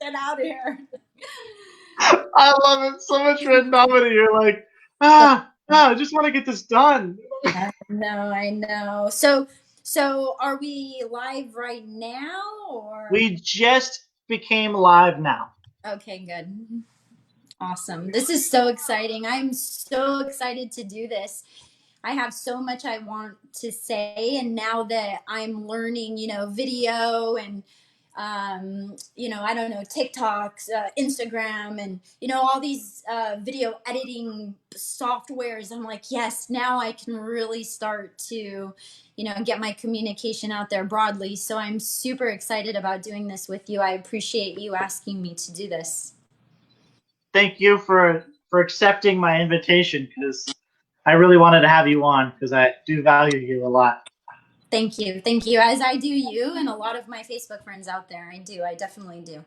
get out of here. I love it. So much randomity. You're like, I just want to get this done. I know. So are we live right now or? We just became live now. Okay, good. Awesome. This is so exciting. I'm so excited to do this. I have so much I want to say, and now that I'm learning, video and I don't know, TikToks, Instagram, and all these video editing softwares. I'm like, yes, now I can really start to, get my communication out there broadly. So I'm super excited about doing this with you. I appreciate you asking me to do this. Thank you for accepting my invitation because I really wanted to have you on because I do value you a lot. Thank you. Thank you. As I do you and a lot of my Facebook friends out there. I do. I definitely do.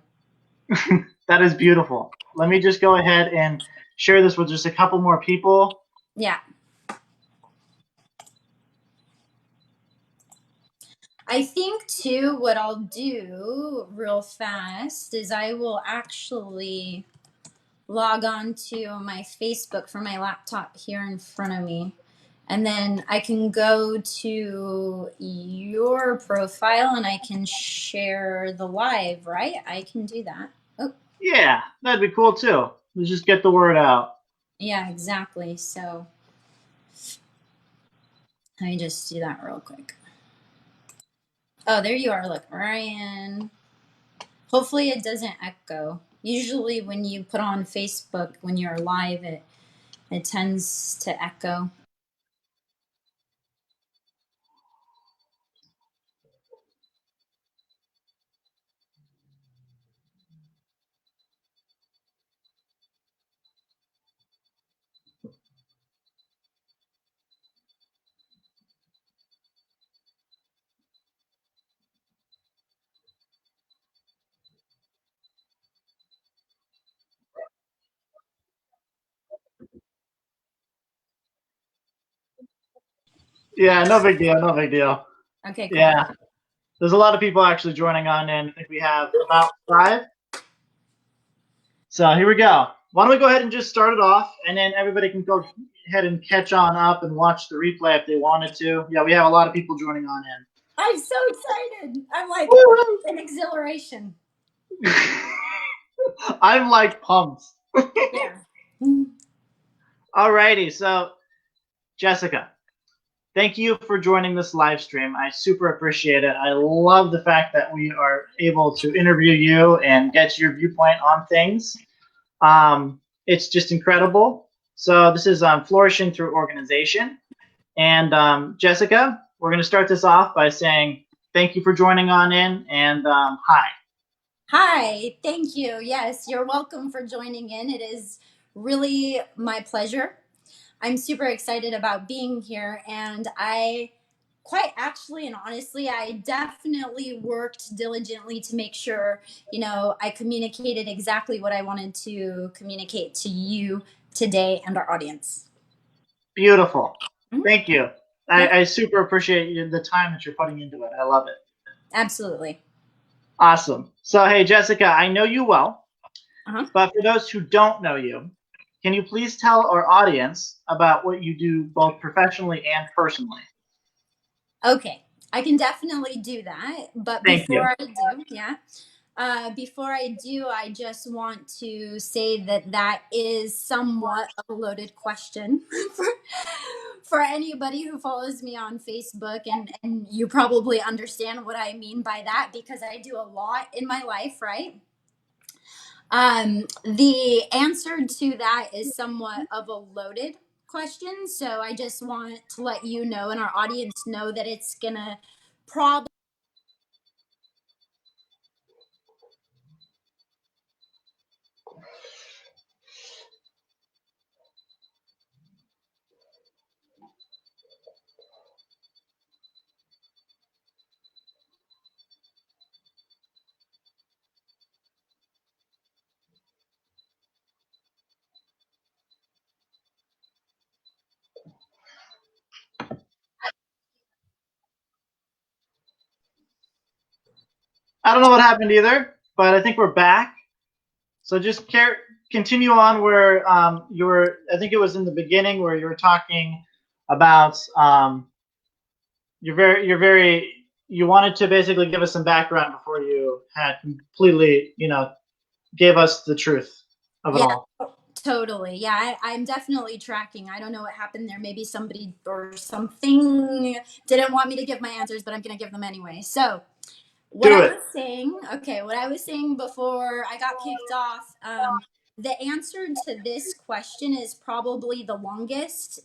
That is beautiful. Let me just go ahead and share this with just a couple more people. Yeah. I think too, what I'll do real fast is I will actually log on to my Facebook from my laptop here in front of me. And then I can go to your profile and I can share the live, right? I can do that. Oh, Yeah, that'd be cool too. Let's just get the word out. yeah, exactly. So let me just do that real quick. Oh, there you are. Look, Ryan. Hopefully it doesn't echo. Usually when you put on Facebook, when you're live, it tends to echo. Yeah, no big deal. No big deal. Okay, cool. Yeah, there's a lot of people actually joining on in. I think we have about 5. So here we go. Why don't we go ahead and just start it off, and then everybody can go ahead and catch on up and watch the replay if they wanted to. Yeah, we have a lot of people joining on in. I'm so excited. I'm like an exhilaration. I'm like pumped. Yeah. Alrighty, so Jessica, thank you for joining this live stream. I super appreciate it. I love the fact that we are able to interview you and get your viewpoint on things. It's just incredible. So this is Flourishing Through Organization. And Jessica, we're going to start this off by saying thank you for joining on in and hi. Hi, thank you. Yes, you're welcome for joining in. It is really my pleasure. I'm super excited about being here, and I quite actually and honestly, I definitely worked diligently to make sure, I communicated exactly what I wanted to communicate to you today and our audience. Beautiful. Mhm. Thank you. Yep, I super appreciate the time that you're putting into it. I love it. absolutely. Awesome. So, hey, Jessica, I know you well, Uh-huh. but for those who don't know you, can you please tell our audience about what you do both professionally and personally? Okay, I can definitely do that. But Thank you. before I do, yeah, before I do, I just want to say that that is somewhat of a loaded question for, for anybody who follows me on Facebook. And you probably understand what I mean by that because I do a lot in my life, right? The answer to that is somewhat of a loaded question. So I just want to let you know and our audience know that it's going to probably. I don't know what happened either, but I think we're back. So just continue on where you were. I think it was in the beginning where you were talking about you wanted to basically give us some background before you had completely, gave us the truth of it Yeah, all. totally. Yeah, I'm definitely tracking. I don't know what happened there. Maybe somebody or something didn't want me to give my answers, but I'm going to give them anyway. So, what Do I it. was saying, okay, what I was saying before I got kicked off, the answer to this question is probably the longest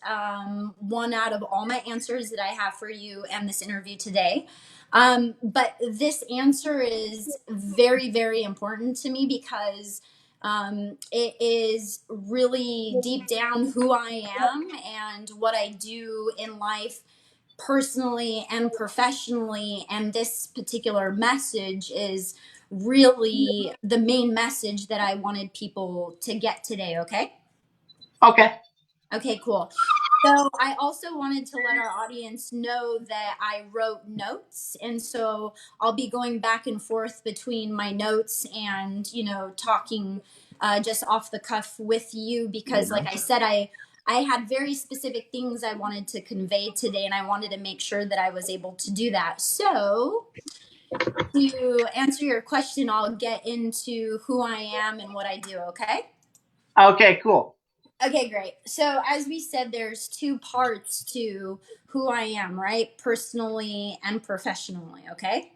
one out of all my answers that I have for you and this interview today. But this answer is very, very important to me because it is really deep down who I am and what I do in life personally and professionally. And this particular message is really the main message that I wanted people to get today. Okay. Okay. Okay, cool. So I also wanted to let our audience know that I wrote notes. And so I'll be going back and forth between my notes and, talking just off the cuff with you because, like I said, I had very specific things I wanted to convey today, and I wanted to make sure that I was able to do that. So, to answer your question, I'll get into who I am and what I do, okay? Okay. Cool. Okay, great. So, as we said, there's two parts to who I am, right? Personally and professionally, okay?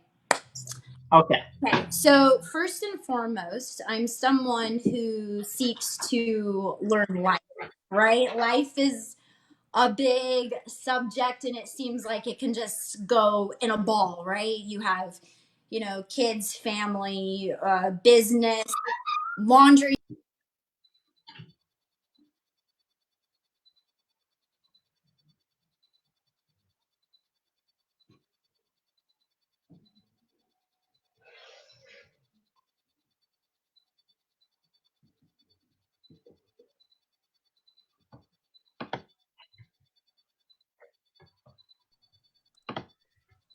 Okay. Okay, so first and foremost, I'm someone who seeks to learn life, right? Life is a big subject and it seems like it can just go in a ball, right? You have, kids, family, business, laundry.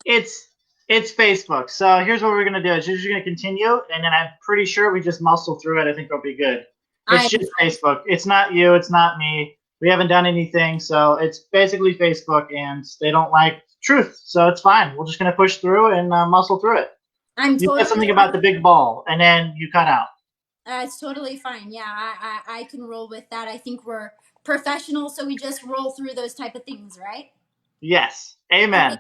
It's Facebook. So here's what we're gonna do. Is you're just gonna continue, and then I'm pretty sure we just muscle through it. I think it'll be good. It's I'm just Facebook. It's not you. It's not me. We haven't done anything, so it's basically Facebook, and they don't like truth, so it's fine. We're just gonna push through and muscle through it. I'm You said totally something about fine. the big ball, and then you cut out. It's totally fine. Yeah, I can roll with that. I think we're professionals, so we just roll through those type of things, right? Yes. Okay. Amen.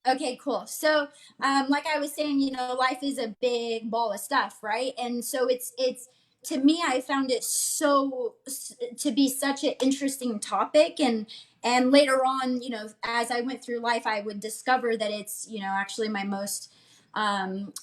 Okay, cool. So, like I was saying, life is a big ball of stuff, right? And so it's to me, I found it to be such an interesting topic, and later on, as I went through life, I would discover that it's actually my most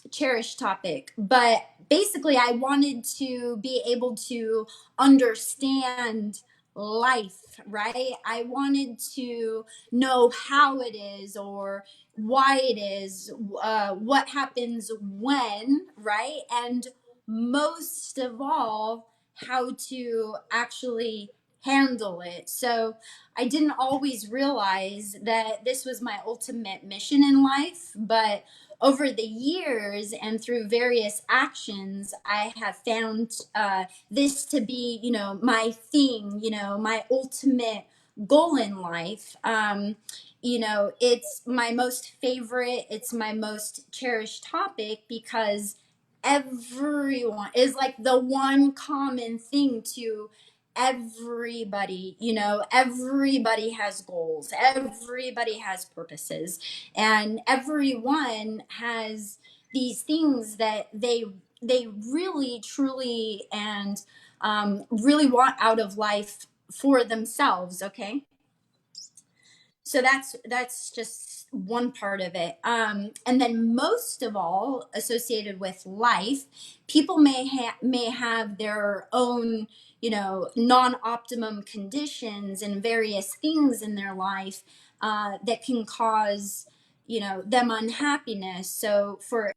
cherished topic. But basically, I wanted to be able to understand life, right? I wanted to know how it is or why it is, what happens when, right? And most of all, how to actually handle it. So I didn't always realize that this was my ultimate mission in life, but over the years and through various actions, I have found this to be, my thing, my ultimate goal in life. It's my most favorite, it's my most cherished topic because everyone is like the one common thing to everybody. Everybody has goals, everybody has purposes, and everyone has these things that they really truly and really want out of life for themselves. Okay, so that's just one part of it, and then most of all, associated with life, people may have their own non-optimum conditions and various things in their life that can cause them unhappiness. So for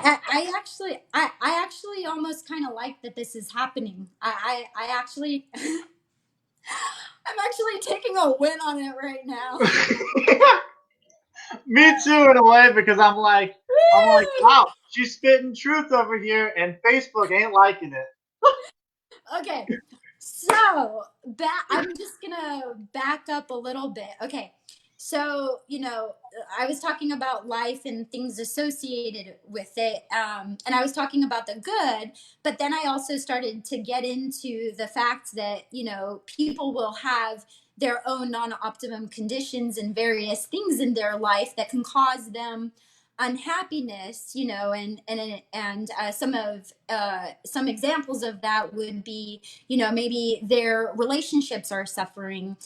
I actually almost kind of like that this is happening. I actually, I'm actually taking a win on it right now. Me too, in a way, because I'm like, wow, she's spitting truth over here, and Facebook ain't liking it. Okay, so I'm just gonna back up a little bit. Okay, so I was talking about life and things associated with it, and I was talking about the good, but then I also started to get into the fact that people will have their own non-optimum conditions and various things in their life that can cause them unhappiness, and some examples of that would be, maybe their relationships are suffering,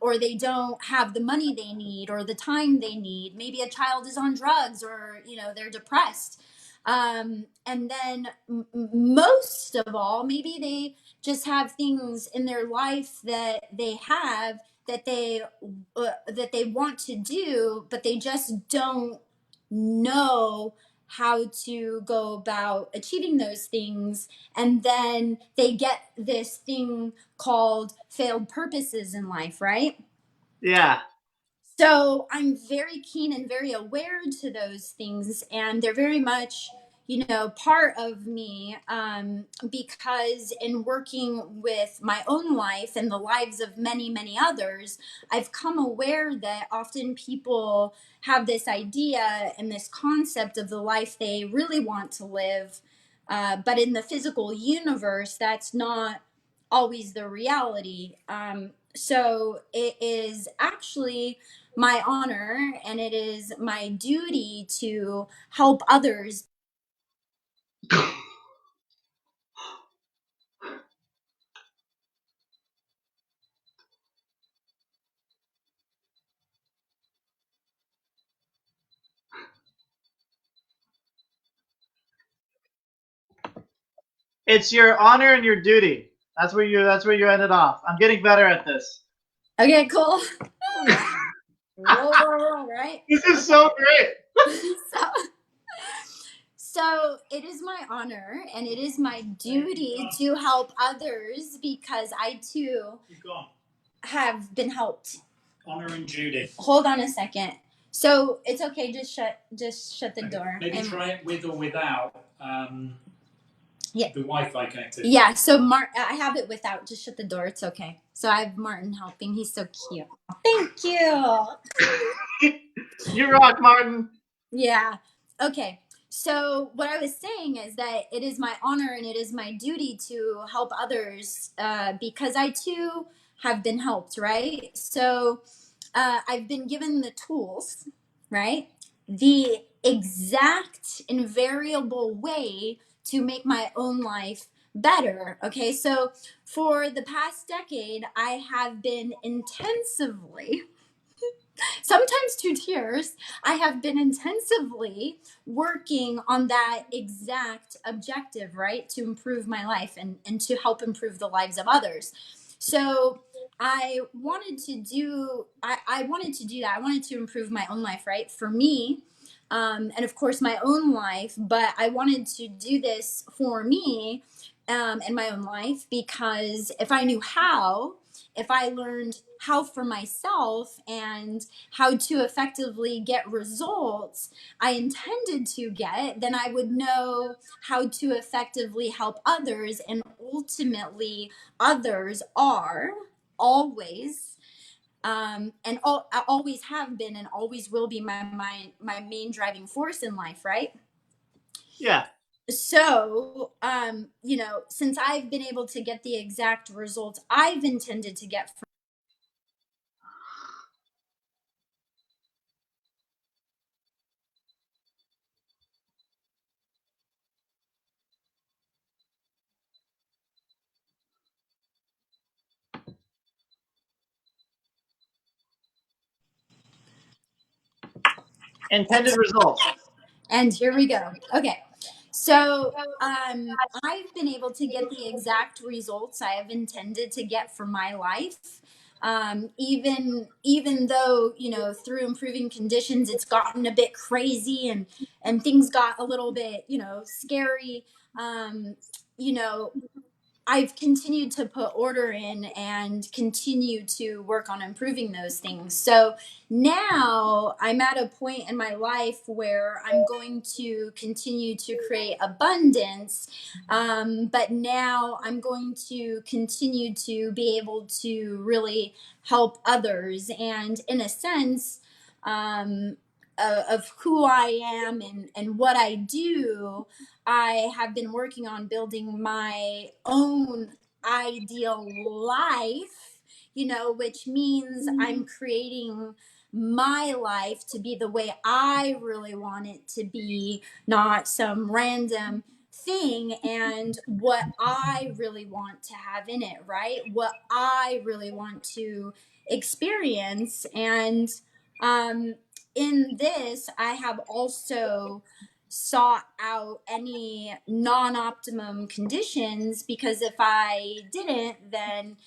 or they don't have the money they need or the time they need. Maybe a child is on drugs, or they're depressed, and then most of all, maybe they just have things in their life that they have that they want to do, but they just don't know how to go about achieving those things. And then they get this thing called failed purposes in life, right? Yeah. So I'm very keen and very aware to those things, and they're very much, part of me, because in working with my own life and the lives of many, many others, I've come aware that often people have this idea and this concept of the life they really want to live, but in the physical universe, that's not always the reality. So it is actually my honor and it is my duty to help others. It's your honor and your duty. That's where you ended off. I'm getting better at this. Okay, cool. Roll, right? This is Okay. so great. so, so it is my honor and it is my duty to help others, because I too have been helped. Honor and Judy. Hold on a second. So it's okay. Just shut the door. Maybe try it with or without the Wi-Fi connected. Yeah. So I have it without. Just shut the door. It's okay. So I have Martin helping. He's so cute. Thank you. You rock, Martin. Yeah. Okay. So what I was saying is that it is my honor and it is my duty to help others, because I too have been helped, right? So I've been given the tools, right? The exact invariable way to make my own life better. Okay. So for the past decade, I have been intensively, sometimes to tears, I have been intensively working on that exact objective, right? To improve my life and to help improve the lives of others. So I wanted to do I wanted to do that. I wanted to improve my own life, right? For me, and of course my own life, but I wanted to do this for me, in my own life, because if I learned how for myself and how to effectively get results I intended to get, then I would know how to effectively help others. And ultimately, others are always, always have been and always will be my main driving force in life, right? Yeah. So, since I've been able to get the exact results I've intended to get from Intended results. And here we go. Okay. So I've been able to get the exact results I have intended to get for my life, Even though, through improving conditions, it's gotten a bit crazy and things got a little bit, scary. Um, you know, I've continued to put order in and continue to work on improving those things. So now I'm at a point in my life where I'm going to continue to create abundance. But now I'm going to continue to be able to really help others. And in a sense, of who I am and what I do, I have been working on building my own ideal life, which means I'm creating my life to be the way I really want it to be, not some random thing, and what I really want to have in it, right? What I really want to experience. And in this, I have also sought out any non-optimum conditions, because if I didn't, then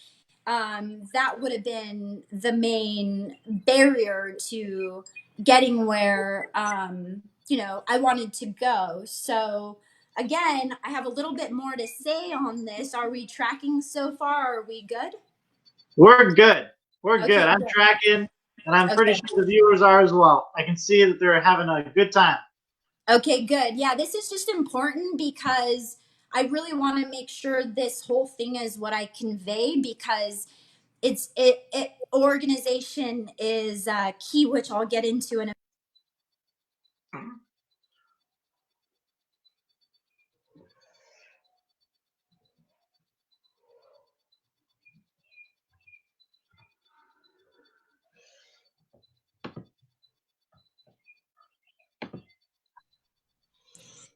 that would have been the main barrier to getting where I wanted to go. So again, I have a little bit more to say on this. Are we tracking so far? Are we good? We're good. We're Okay, good. I'm good. tracking, and I'm pretty Okay. sure the viewers are as well. I can see that they're having a good time. Okay, good. Yeah, this is just important because I really want to make sure this whole thing is what I convey, because it organization is key, which I'll get into in a.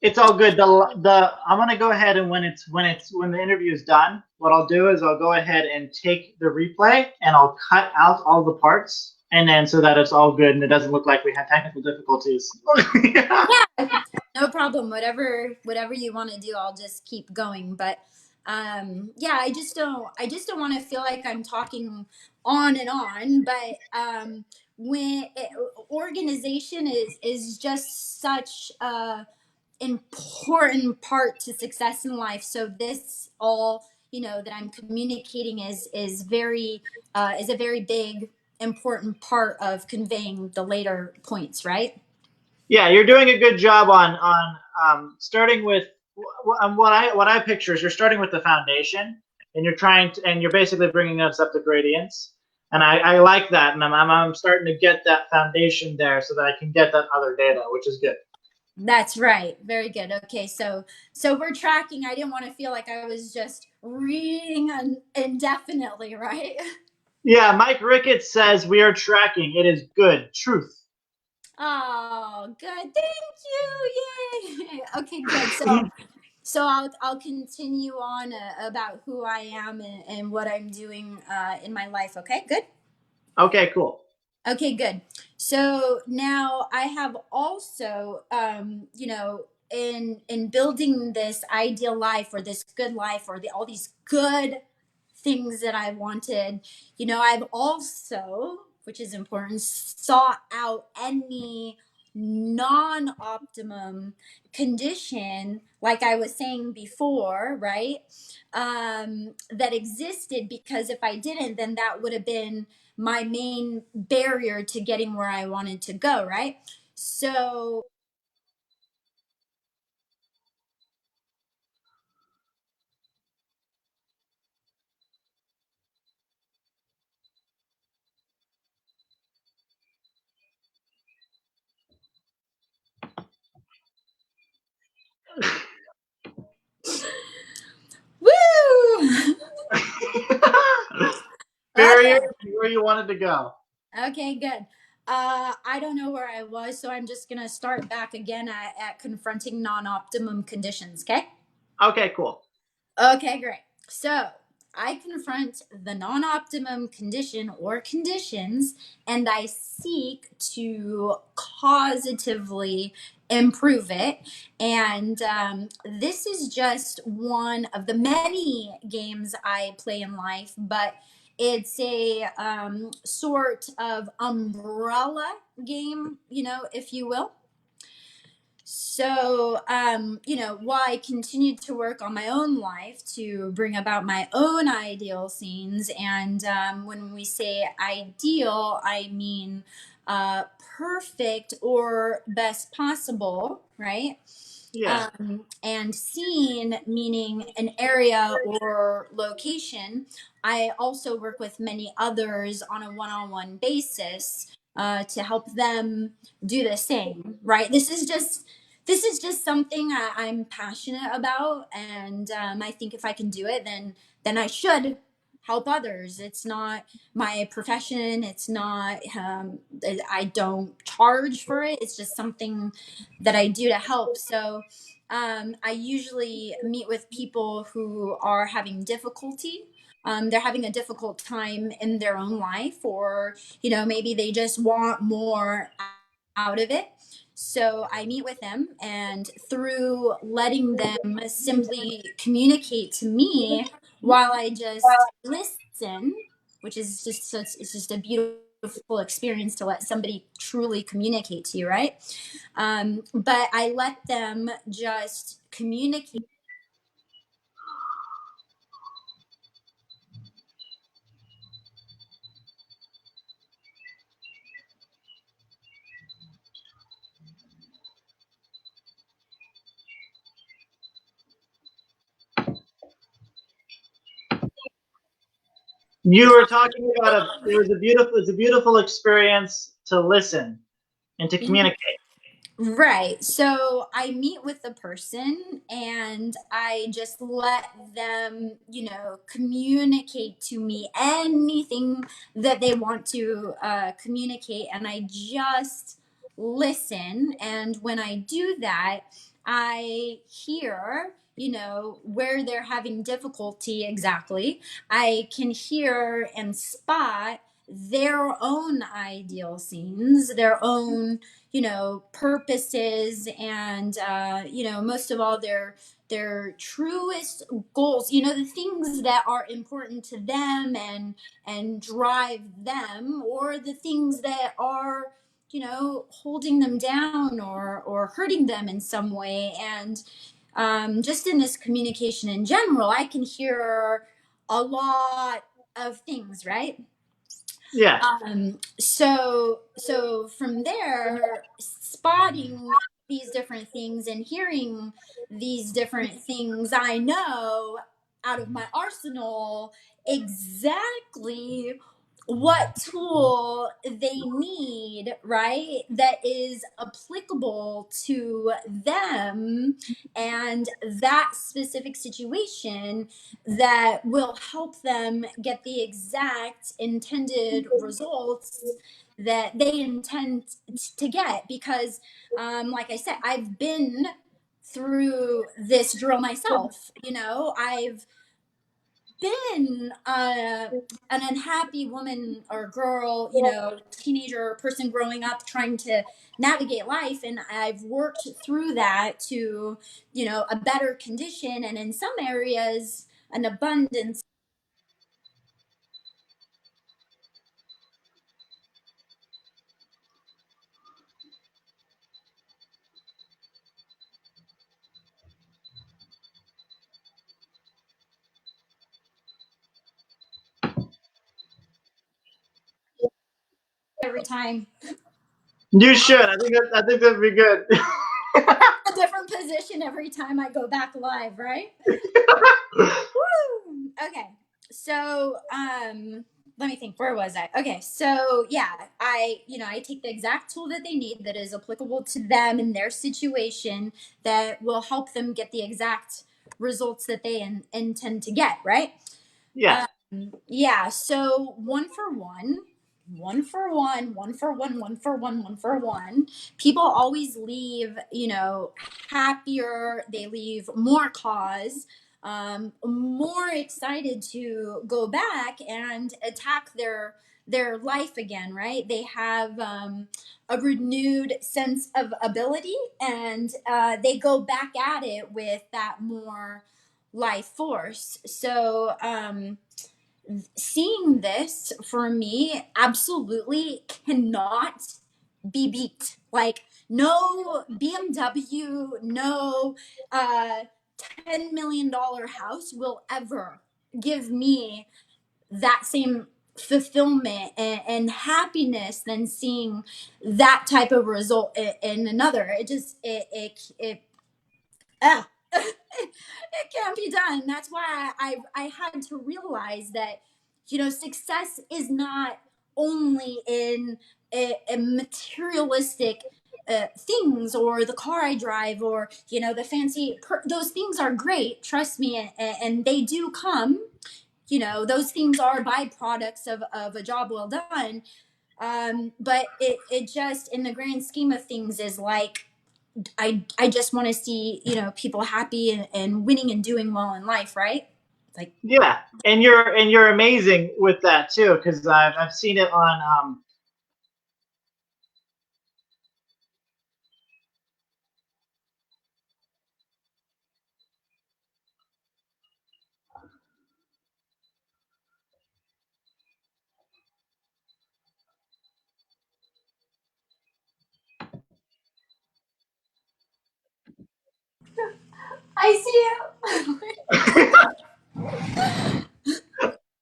It's all good. I'm gonna go ahead, and when the interview is done, what I'll do is I'll go ahead and take the replay and I'll cut out all the parts, and then so that it's all good and it doesn't look like we had technical difficulties. Yeah, no problem. Whatever you want to do, I'll just keep going. But yeah, I just don't want to feel like I'm talking on and on. But when organization is just such a important part to success in life. So this all, that I'm communicating is a very big important part of conveying the later points, right? Yeah, you're doing a good job on starting with what I picture is you're starting with the foundation, and you're basically bringing us up to gradients, and I like that, and I'm starting to get that foundation there so that I can get that other data, which is good. That's right. Very good. Okay, so we're tracking. I didn't want to feel like I was just reading indefinitely, right? Yeah, Mike Ricketts says we are tracking. It is good. Truth. Oh, good. Thank you. Yay. Okay, good. So I'll continue on about who I am and what I'm doing in my life. Okay, good. Okay, cool. Okay, good. So now I have also, in building this ideal life or this good life or all these good things that I wanted, I've also, which is important, sought out any non-optimum condition, like I was saying before, right? That existed, because if I didn't, then that would have been my main barrier to getting where I wanted to go, right? So woo. Barrier Okay. where you wanted to go. Okay, good. I don't know where I was, so I'm just gonna start back again at confronting non-optimum conditions. Okay. Okay, cool. Okay, great. So I confront the non-optimum condition or conditions, and I seek to causatively improve it. And this is just one of the many games I play in life, but It's a sort of umbrella game, if you will. So, while I continued to work on my own life to bring about my own ideal scenes, and when we say ideal, I mean perfect or best possible, right? Yeah. And scene meaning an area or location. I also work with many others on a one-on-one basis to help them do the same, right? This is just something I'm passionate about, and I think if I can do it, then I should help others. It's not my profession. It's not. I don't charge for it. It's just something that I do to help. So I usually meet with people who are having difficulty. They're having a difficult time in their own life, or maybe they just want more out of it. So I meet with them, and through letting them simply communicate to me while I just listen, which is it's just a beautiful experience to let somebody truly communicate to you, right? But I let them just communicate. You were talking about it's a beautiful experience to listen and to communicate. Right. So I meet with the person and I just let them, communicate to me anything that they want to communicate. And I just listen. And when I do that, I hear, where they're having difficulty exactly. I can hear and spot their own ideal scenes, their own purposes, and most of all their truest goals, the things that are important to them and drive them, or the things that are holding them down or hurting them in some way. And just in this communication in general, I can hear a lot of things, right? Yeah. So from there, spotting these different things and hearing these different things, I know out of my arsenal exactly what tool they need, right? That is applicable to them and that specific situation, that will help them get the exact intended results that they intend to get. Because like I said, I've been through this drill myself. I've been an unhappy woman or girl, teenager person growing up trying to navigate life, and I've worked through that to a better condition, and in some areas an abundance. Every time You should. I think that'd be good. a different position every time I go back live, right? Woo! Okay. So, let me think. Where was I? Okay. So, yeah, I take the exact tool that they need that is applicable to them and their situation, that will help them get the exact results that they intend to get, right? Yeah. Yeah. So, one for one, one for one. People always leave, happier. They leave more cause, more excited to go back and attack their life again, right? They have a renewed sense of ability, and they go back at it with that more life force. So seeing this for me absolutely cannot be beat. Like, no BMW, no $10 million house will ever give me that same fulfillment and happiness than seeing that type of result in another. It just ah, it can't be done. That's why I had to realize that, success is not only in a materialistic things, or the car I drive, or the fancy those things are great, trust me, and they do come. Those things are byproducts of a job well done. But it just, in the grand scheme of things, is like, I just want to see, people happy and winning and doing well in life, right? Like, Yeah, and you're amazing with that too, because I've seen it on. I see you.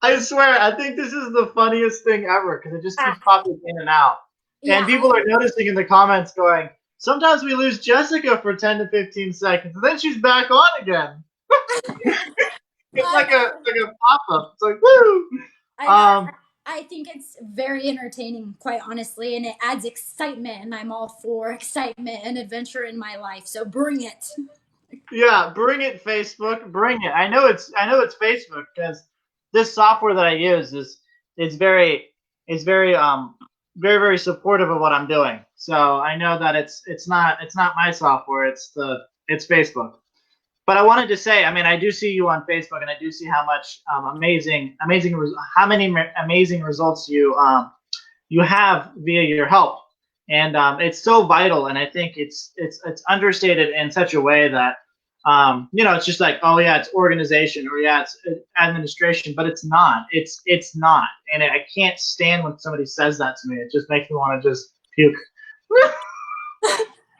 I swear, I think this is the funniest thing ever because it just keeps popping in and out. And Yeah, people are noticing in the comments going, sometimes we lose Jessica for 10 to 15 seconds, and then she's back on again. It's like a pop-up. It's like, woo! I think it's very entertaining, quite honestly, and it adds excitement, and I'm all for excitement and adventure in my life. So bring it. Yeah, bring it, Facebook. Bring it. I know it's Facebook because this software that I use is very very very supportive of what I'm doing. So I know that it's not my software. It's Facebook. But I wanted to say, I mean, I do see you on Facebook, and I do see how much how many amazing results you have via your help, and it's so vital. And I think it's understated in such a way that it's just like, oh yeah, it's organization, or yeah, it's administration, but it's not. It's not, and I can't stand when somebody says that to me. It just makes me want to just puke.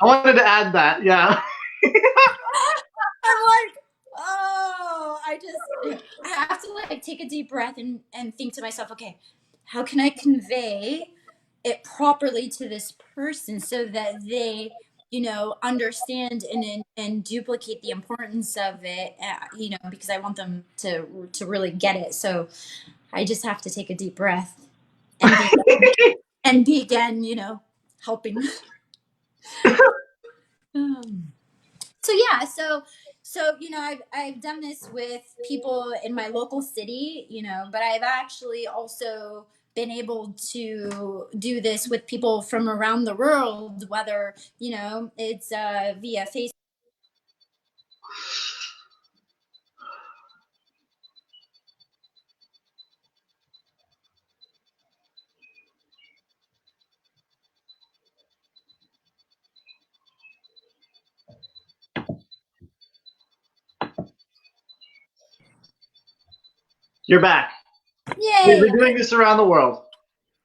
I wanted to add that, yeah. I'm like, oh, I have to like take a deep breath and think to myself, okay, how can I convey it properly to this person so that they, understand and duplicate the importance of it, because I want them to really get it. So I just have to take a deep breath and begin, helping. So yeah, so I've done this with people in my local city, but I've actually also been able to do this with people from around the world, whether it's via Facebook. You're back. We've Yay! been doing this around the world.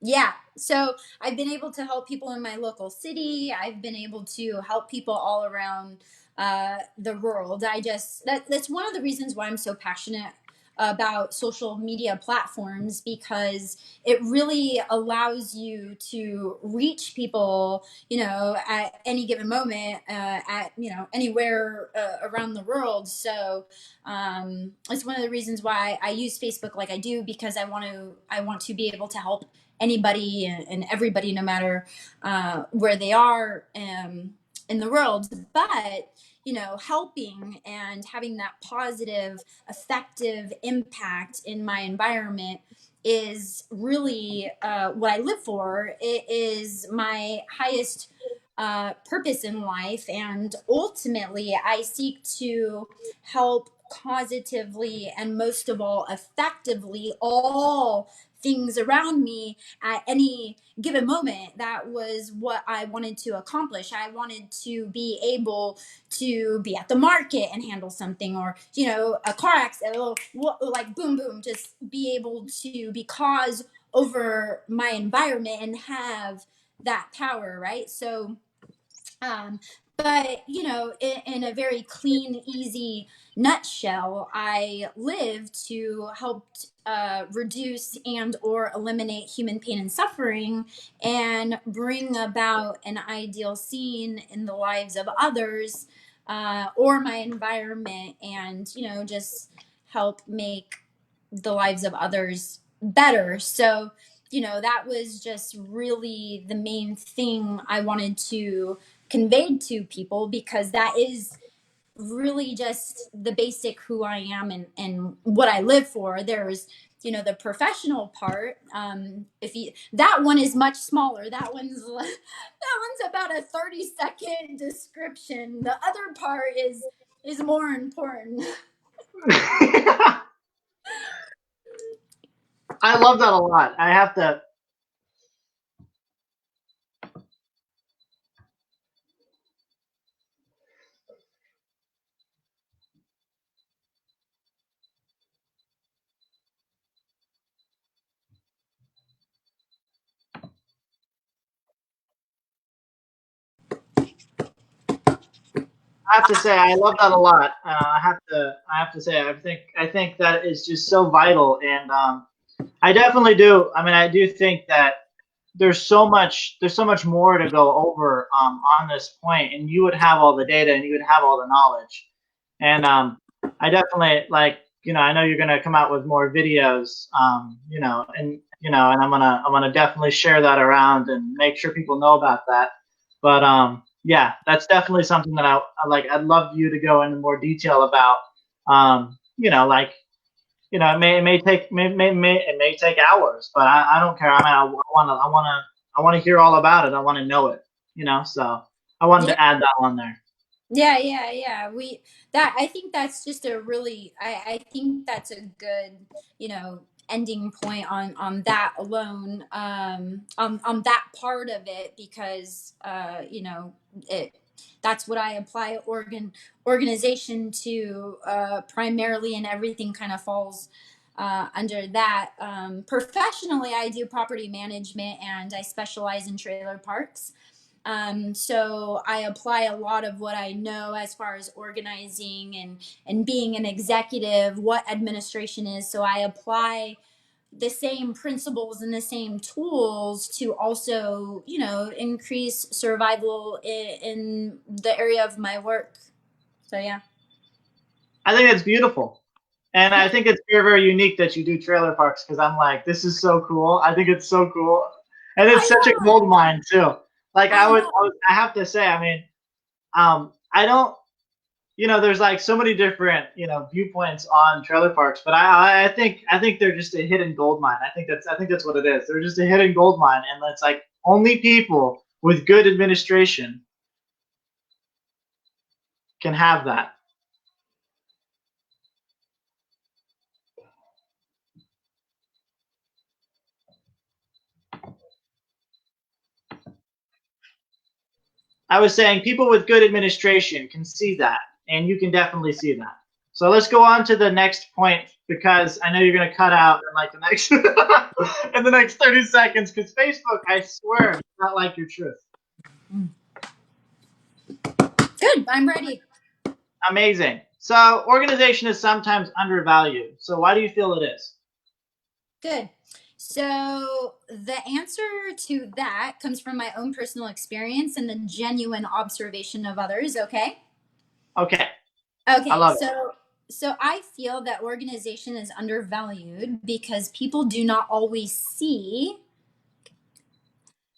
Yeah. So I've been able to help people in my local city. I've been able to help people all around the world. That's one of the reasons why I'm so passionate about social media platforms, because it really allows you to reach people, at any given moment, at anywhere around the world. So it's one of the reasons why I use Facebook like I do, because I want to be able to help anybody and everybody, no matter where they are in the world. But helping and having that positive, effective impact in my environment is really what I live for. It is my highest purpose in life, and ultimately I seek to help positively and, most of all, effectively all things around me at any given moment. That was what I wanted to accomplish. I wanted to be able to be at the market and handle something, or, you know, a car accident, like boom, boom, just be able to be cause over my environment and have that power, right? So, but, you know, in a very clean, easy nutshell, I live to help reduce and or eliminate human pain and suffering, and bring about an ideal scene in the lives of others, or my environment, and, you know, just help make the lives of others better. So, you know, that was just really the main thing I wanted to convey to people, because that is really just the basic who I am, and what I live for. There's, you know, the professional part. If you, that one is much smaller. That one's about a 30-second description. The other part is more important. I love that a lot. I have to. I have to say I love that a lot. I have to say I think that is just so vital, and I definitely do. I mean, I do think that there's so much more to go over on this point, and you would have all the data and you would have all the knowledge, and I definitely, like, you know, I know you're gonna come out with more videos, you know, and I'm gonna definitely share that around and make sure people know about that. But yeah, that's definitely something that I like. I'd love you to go into more detail about, you know, like, you know, it may take it may take hours, but I don't care. I mean, I want to hear all about it. I want to know it. You know, so I wanted Yeah. to add that on there. Yeah. I think that's just a really, I think that's a good, you know, ending point on that alone, on that part of it, because, you know, that's what I apply organization to, primarily, and everything kind of falls under that. Professionally, I do property management, and I specialize in trailer parks. So I apply a lot of what I know as far as organizing and being an executive, what administration is. So I apply the same principles and the same tools to also, you know, increase survival in the area of my work. So yeah. I think it's beautiful, and I Yeah. think it's very very unique that you do trailer parks, because I'm like, this is so cool. I think it's so cool, and it's I such a know. gold mine too. Like I know. I have to say, I mean, I don't, you know, there's like so many different, you know, viewpoints on trailer parks, but I think they're just a hidden gold mine. I think that's what it is. They're just a hidden gold mine, and it's like only people with good administration can have that. I was saying people with good administration can see that, and you can definitely see that. So let's go on to the next point, because I know you're going to cut out in like the next in the next 30 seconds, because Facebook, I swear, does not like your truth. Good. I'm ready. Amazing. So organization is sometimes undervalued. So why do you feel it is? Good. So the answer to that comes from my own personal experience and the genuine observation of others. Okay. Okay, I Okay. love it. So I feel that organization is undervalued because people do not always see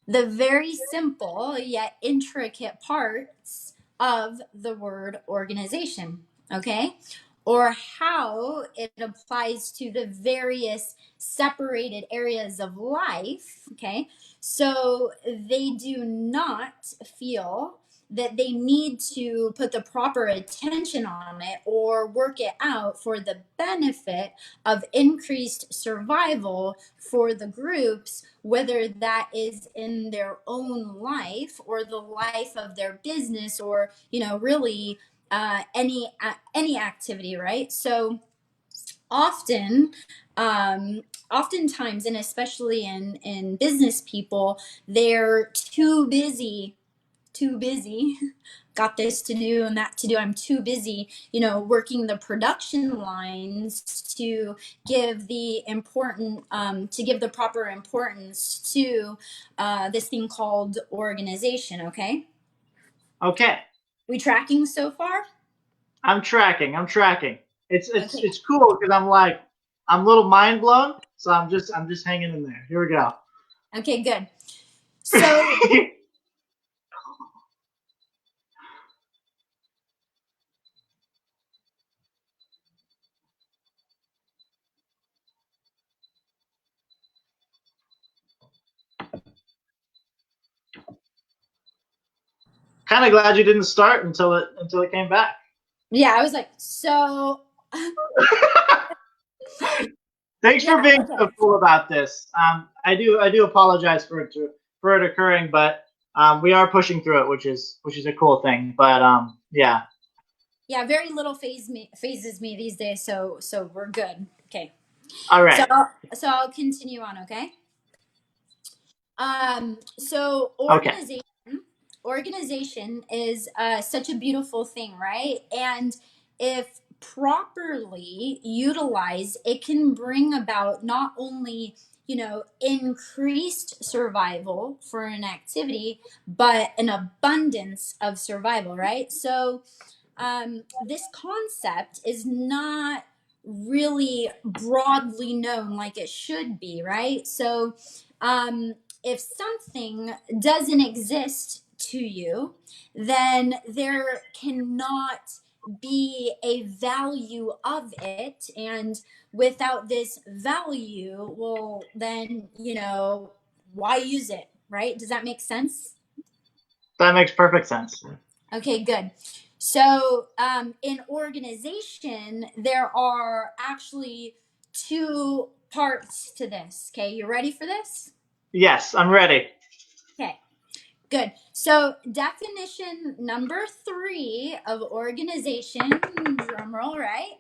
the very simple yet intricate parts of the word organization, okay? Or how it applies to the various separated areas of life, okay? So they do not feel that they need to put the proper attention on it or work it out for the benefit of increased survival for the groups, whether that is in their own life or the life of their business, or really any activity, right? So often, oftentimes, and especially in business people, they're too busy got this to do and that to do. I'm too busy, working the production lines to give the proper importance to this thing called organization. Okay. We tracking so far? I'm tracking. It's Okay. it's cool because I'm a little mind blown, so I'm just hanging in there. Here we go. Okay, good. So Kind of glad you didn't start until it came back. yeah, I was like, so Thanks for yeah, being okay. so cool about this. I do apologize for it occurring, but we are pushing through it, which is a cool thing. But yeah. Yeah, very little phases me these days, so we're good. Okay. All So right. I'll continue on, okay? So Okay. organization is such a beautiful thing, right? And if properly utilized, it can bring about not only increased survival for an activity, but an abundance of survival, right? So this concept is not really broadly known like it should be, right? So if something doesn't exist to you, then there cannot be a value of it. And without this value, well, then, why use it, right? Does that make sense? That makes perfect sense. Okay, good. So, in organization, there are actually two parts to this. Okay, you ready for this? Yes, I'm ready. Okay, good. So, definition number 3 of organization, drum roll, right?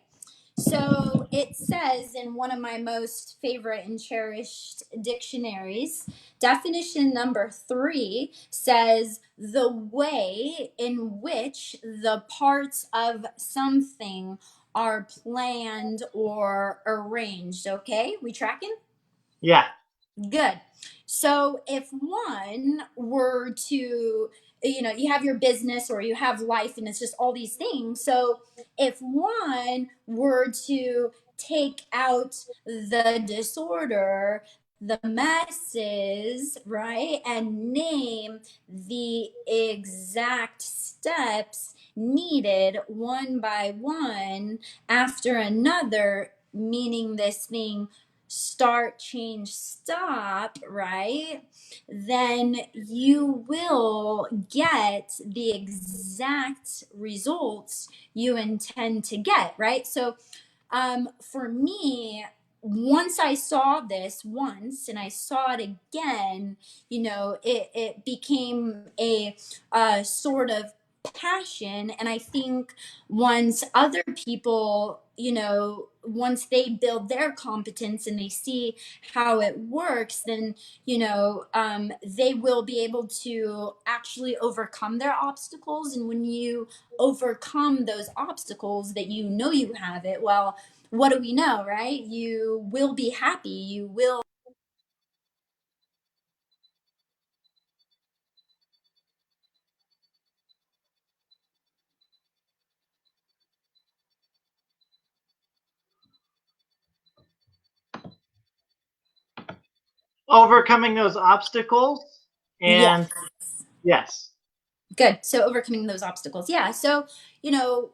So it says in one of my most favorite and cherished dictionaries, definition number 3 says the way in which the parts of something are planned or arranged. Okay, we tracking? Yeah. Good. So if one were to, you have your business or you have life and it's just all these things. So if one were to take out the disorder, the messes, right, and name the exact steps needed one by one after another, meaning this thing start, change, stop, right? Then you will get the exact results you intend to get, right? So for me, once I saw this once and I saw it again, it became a sort of passion. And I think once other people, once they build their competence and they see how it works, then they will be able to actually overcome their obstacles. And when you overcome those obstacles that you have it, well, what do we know, right? You will be happy. You will. Overcoming those obstacles, Yeah. and yes. Good. So overcoming those obstacles. Yeah. So,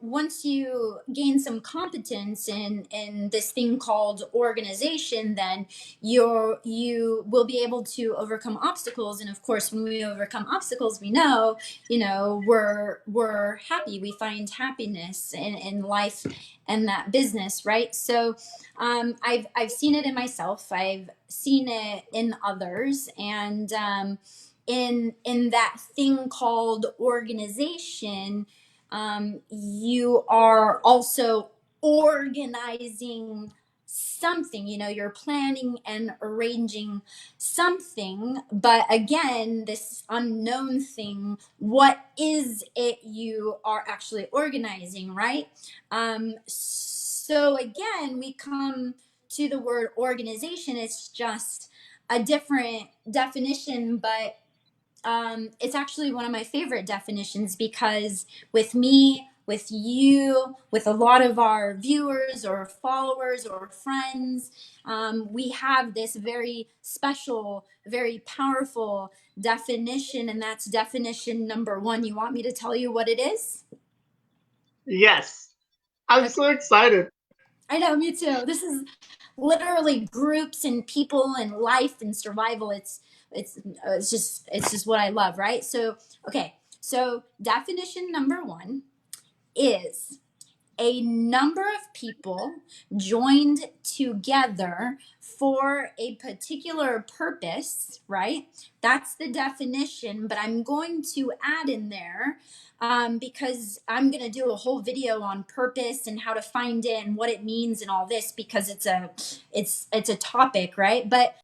once you gain some competence in this thing called organization, then you will be able to overcome obstacles. And of course, when we overcome obstacles, we know, we're happy. We find happiness in life and that business, right? So I've seen it in myself. I've seen it in others. And in that thing called organization, you are also organizing something. You're planning and arranging something, but again, this unknown thing, what is it you are actually organizing, right? So again, we come to the word organization. It's just a different definition, but it's actually one of my favorite definitions, because with me, with you, with a lot of our viewers or followers or friends, we have this very special, very powerful definition, and that's definition number one. You want me to tell you what it is? Yes. I'm Okay. so excited. I know, me too. This is literally groups and people and life and survival. It's just what I love, right? So okay, so definition number one is a number of people joined together for a particular purpose, right? That's the definition, but I'm going to add in there, because I'm going to do a whole video on purpose and how to find it and what it means and all this, because it's a topic, right? But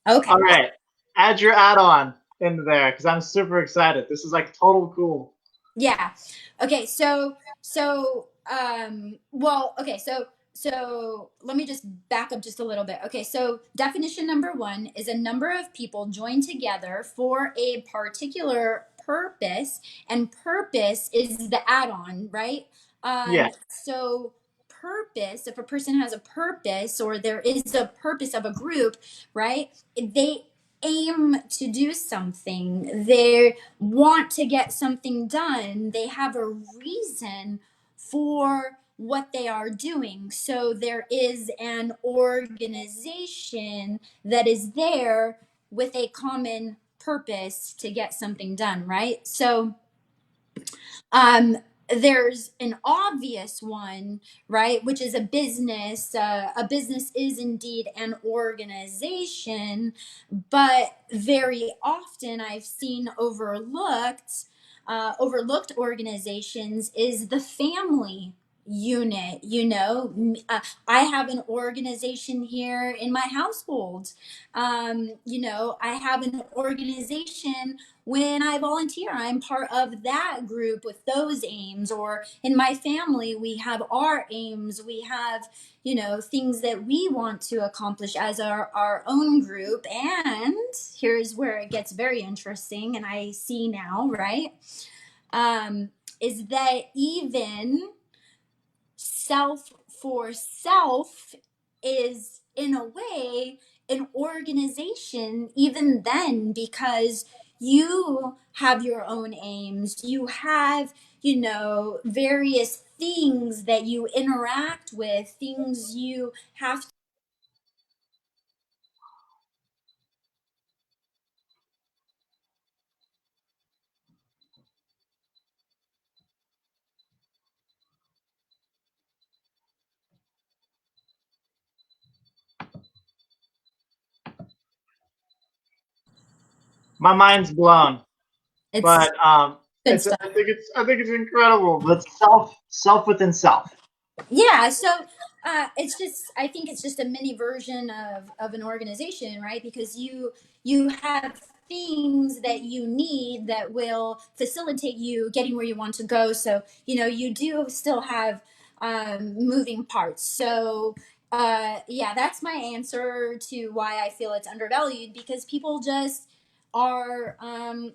okay. All right. Add your add-on in there because I'm super excited. This is like total cool. Yeah. Okay. So let me just back up just a little bit. Okay. So definition number one is a number of people joined together for a particular purpose, and purpose is the add-on, right? Yeah. So purpose, if a person has a purpose or there is a purpose of a group, right? They aim to do something. They want to get something done. They have a reason for what they are doing. So there is an organization that is there with a common purpose to get something done, right? So um, there's an obvious one, right, which is a business. A business is indeed an organization, but very often I've seen overlooked organizations is the family unit. I have an organization here in my household. I have an organization when I volunteer. I'm part of that group with those aims. Or in my family, we have our aims. We have, things that we want to accomplish as our own group. And here's where it gets very interesting, and I see now, right? Is that even self for self is in a way an organization even then, because you have your own aims, you have various things that you interact with, things you have. My mind's blown. It's But good stuff. I think it's incredible. But self within self. Yeah, so I think it's just a mini version of an organization, right? Because you have things that you need that will facilitate you getting where you want to go. So you do still have moving parts. So yeah, that's my answer to why I feel it's undervalued, because people just are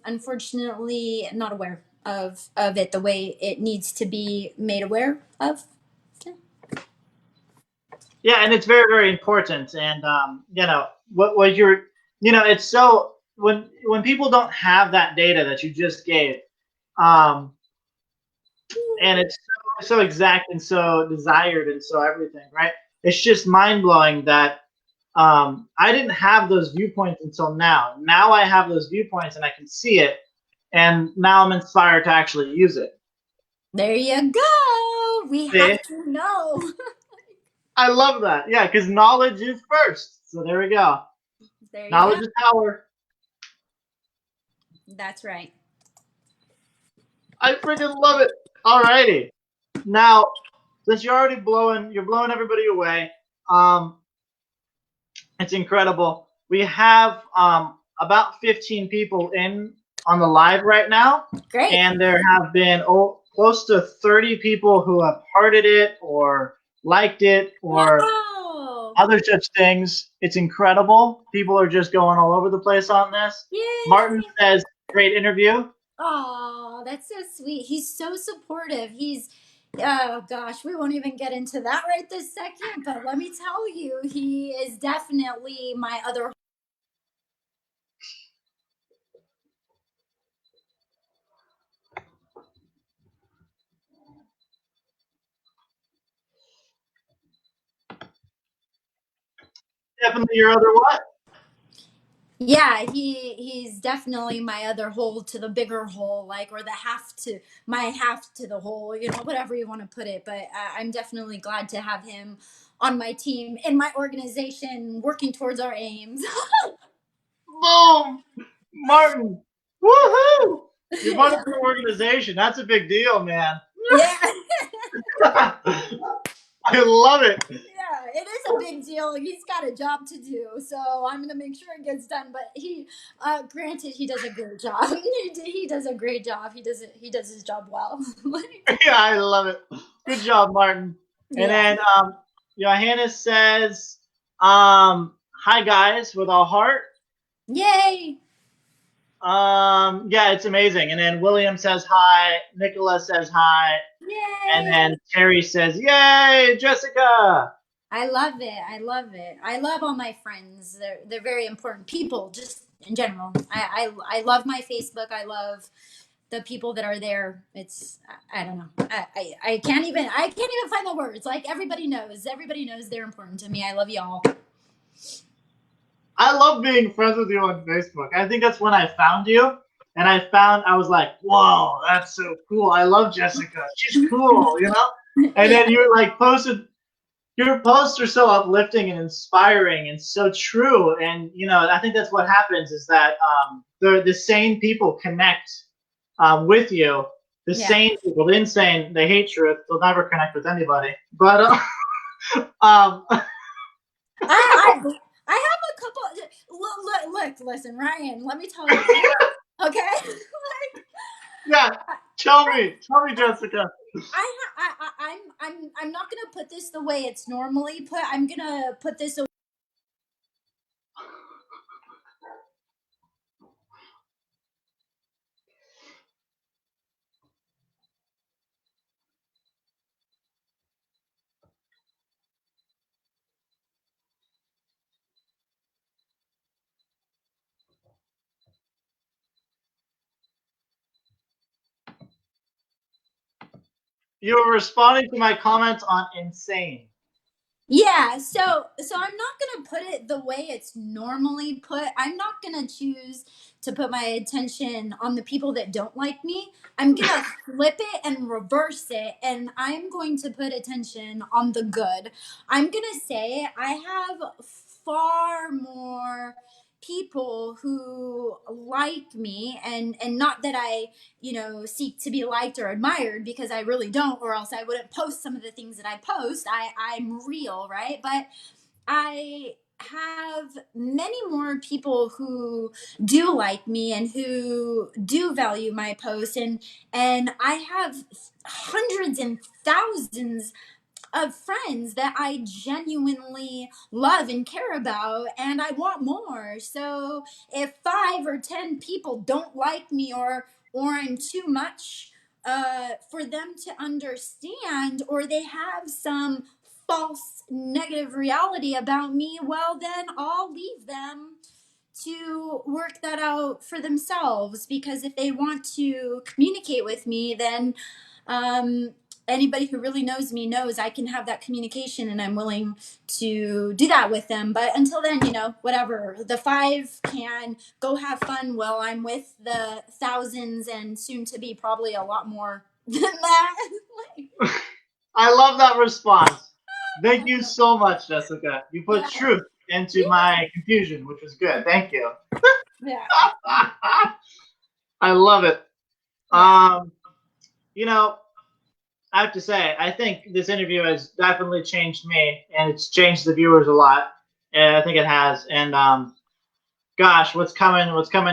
unfortunately not aware of it the way it needs to be made aware of. Yeah, and it's very, very important. And what you're, it's so when people don't have that data that you just gave, um, and it's so exact and so desired and so everything, right? It's just mind blowing that I didn't have those viewpoints until now. Now I have those viewpoints and I can see it, and now I'm inspired to actually use it. There you go. We have to know. I love that. Yeah, because knowledge is first. So there we go. There you Knowledge go. is power. That's right. I freaking love it. Alrighty. Now, since you're blowing everybody away. It's incredible. We have about 15 people in on the live right now. Great. And there have been close to 30 people who have hearted it or liked it or other such things. It's incredible. People are just going all over the place on this. Yay. Martin says, great interview. Oh, that's so sweet. He's so supportive. Oh gosh, we won't even get into that right this second, but let me tell you, he is definitely my other. Definitely your other what? Yeah, he's definitely my other hole to the bigger hole, like, or my half to the hole, whatever you want to put it. But I'm definitely glad to have him on my team, in my organization, working towards our aims. Boom! Martin! Woohoo! You're part of your organization. That's a big deal, man. Yeah. I love it. Yeah, it is a big deal. He's got a job to do, so I'm gonna make sure it gets done. But granted, he does a great job. He does a great job. He does his job well. Yeah, I love it. Good job, Martin. And Yeah. then Johannes says, "Hi guys," with all heart. Yay! Yeah, it's amazing. And then William says hi. Nicola says hi. Yay! And then Terry says, "Yay, Jessica!" I love it. I love it. I love all my friends. They're very important people, just in general. I love my Facebook. I love the people that are there. I don't know. I can't even find the words. Like, everybody knows they're important to me. I love y'all. I love being friends with you on Facebook. I think that's when I found you. And I was like, whoa, that's so cool. I love Jessica. She's cool, And then you posted, your posts are so uplifting and inspiring and so true. And, I think that's what happens is that the sane people connect with you. The sane people, the insane, they hate truth. They'll never connect with anybody. But I have a couple. Look, listen, Ryan. Let me tell you. Okay. Yeah, tell me, Jessica. I'm not gonna put this the way it's normally put. I'm gonna put this away. You were responding to my comments on insane. Yeah, so I'm not gonna put it the way it's normally put. I'm not gonna choose to put my attention on the people that don't like me. I'm gonna flip it and reverse it, and I'm going to put attention on the good. I'm gonna say I have far more people who like me, and not that I seek to be liked or admired, because I really don't, or else I wouldn't post some of the things that I post. I'm real, right? But I have many more people who do like me and who do value my post, and I have hundreds and thousands of friends that I genuinely love and care about, and I want more. So if 5 or 10 people don't like me, or I'm too much for them to understand, or they have some false negative reality about me, well, then I'll leave them to work that out for themselves. Because if they want to communicate with me, then um, anybody who really knows me knows I can have that communication, and I'm willing to do that with them. But until then, whatever. The 5 can go have fun while I'm with the thousands, and soon to be probably a lot more than that. I love that response. Thank you so much, Jessica. You put truth into my confusion, which was good. Thank you. Yeah. I love it. Yeah. I have to say, I think this interview has definitely changed me, and it's changed the viewers a lot. And I think it has. And gosh, what's coming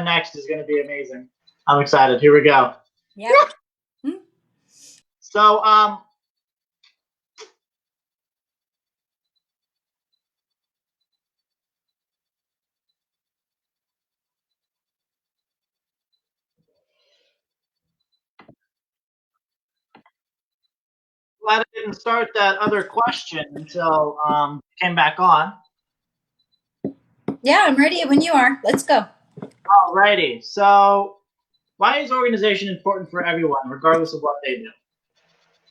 next is going to be amazing. I'm excited. Here we go. Yeah. So, glad I didn't start that other question until came back on. Yeah, I'm ready when you are. Let's go. Alrighty. So, why is organization important for everyone, regardless of what they do?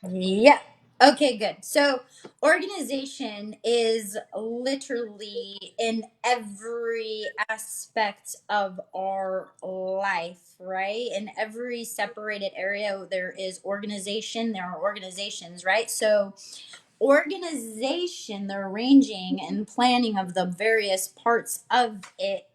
Yeah. Okay, good. So, organization is literally in every aspect of our life, right? In every separated area, there is organization, there are organizations, right? So, organization, the arranging and planning of the various parts of it,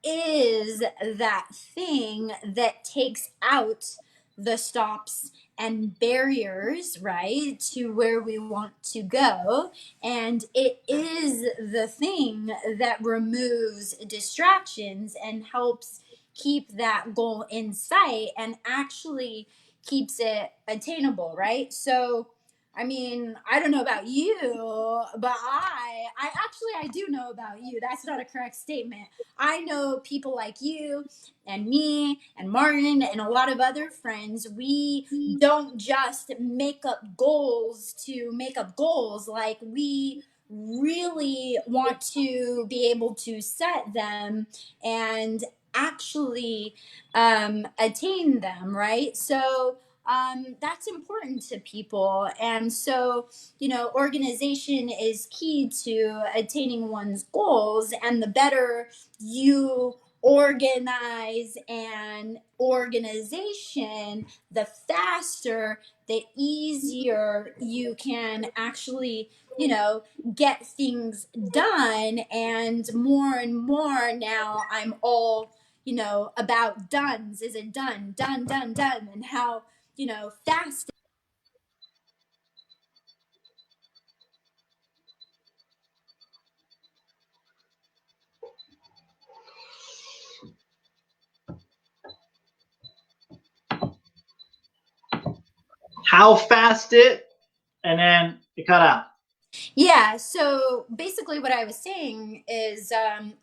is that thing that takes out the stops and barriers, right, to where we want to go. And it is the thing that removes distractions and helps keep that goal in sight, and actually keeps it attainable, right? So, I mean, I don't know about you, but I do know about you. That's not a correct statement. I know people like you and me and Martin and a lot of other friends. We don't just make up goals to make up goals. Like, we really want to be able to set them and actually attain them, right? So that's important to people. And so, organization is key to attaining one's goals. And the better you organize an organization, the faster, the easier you can actually, get things done. And more now, I'm all, about dones. Is it done, done, done, done? And how, fast. How fast it, and then it cut out. Yeah, so basically, what I was saying is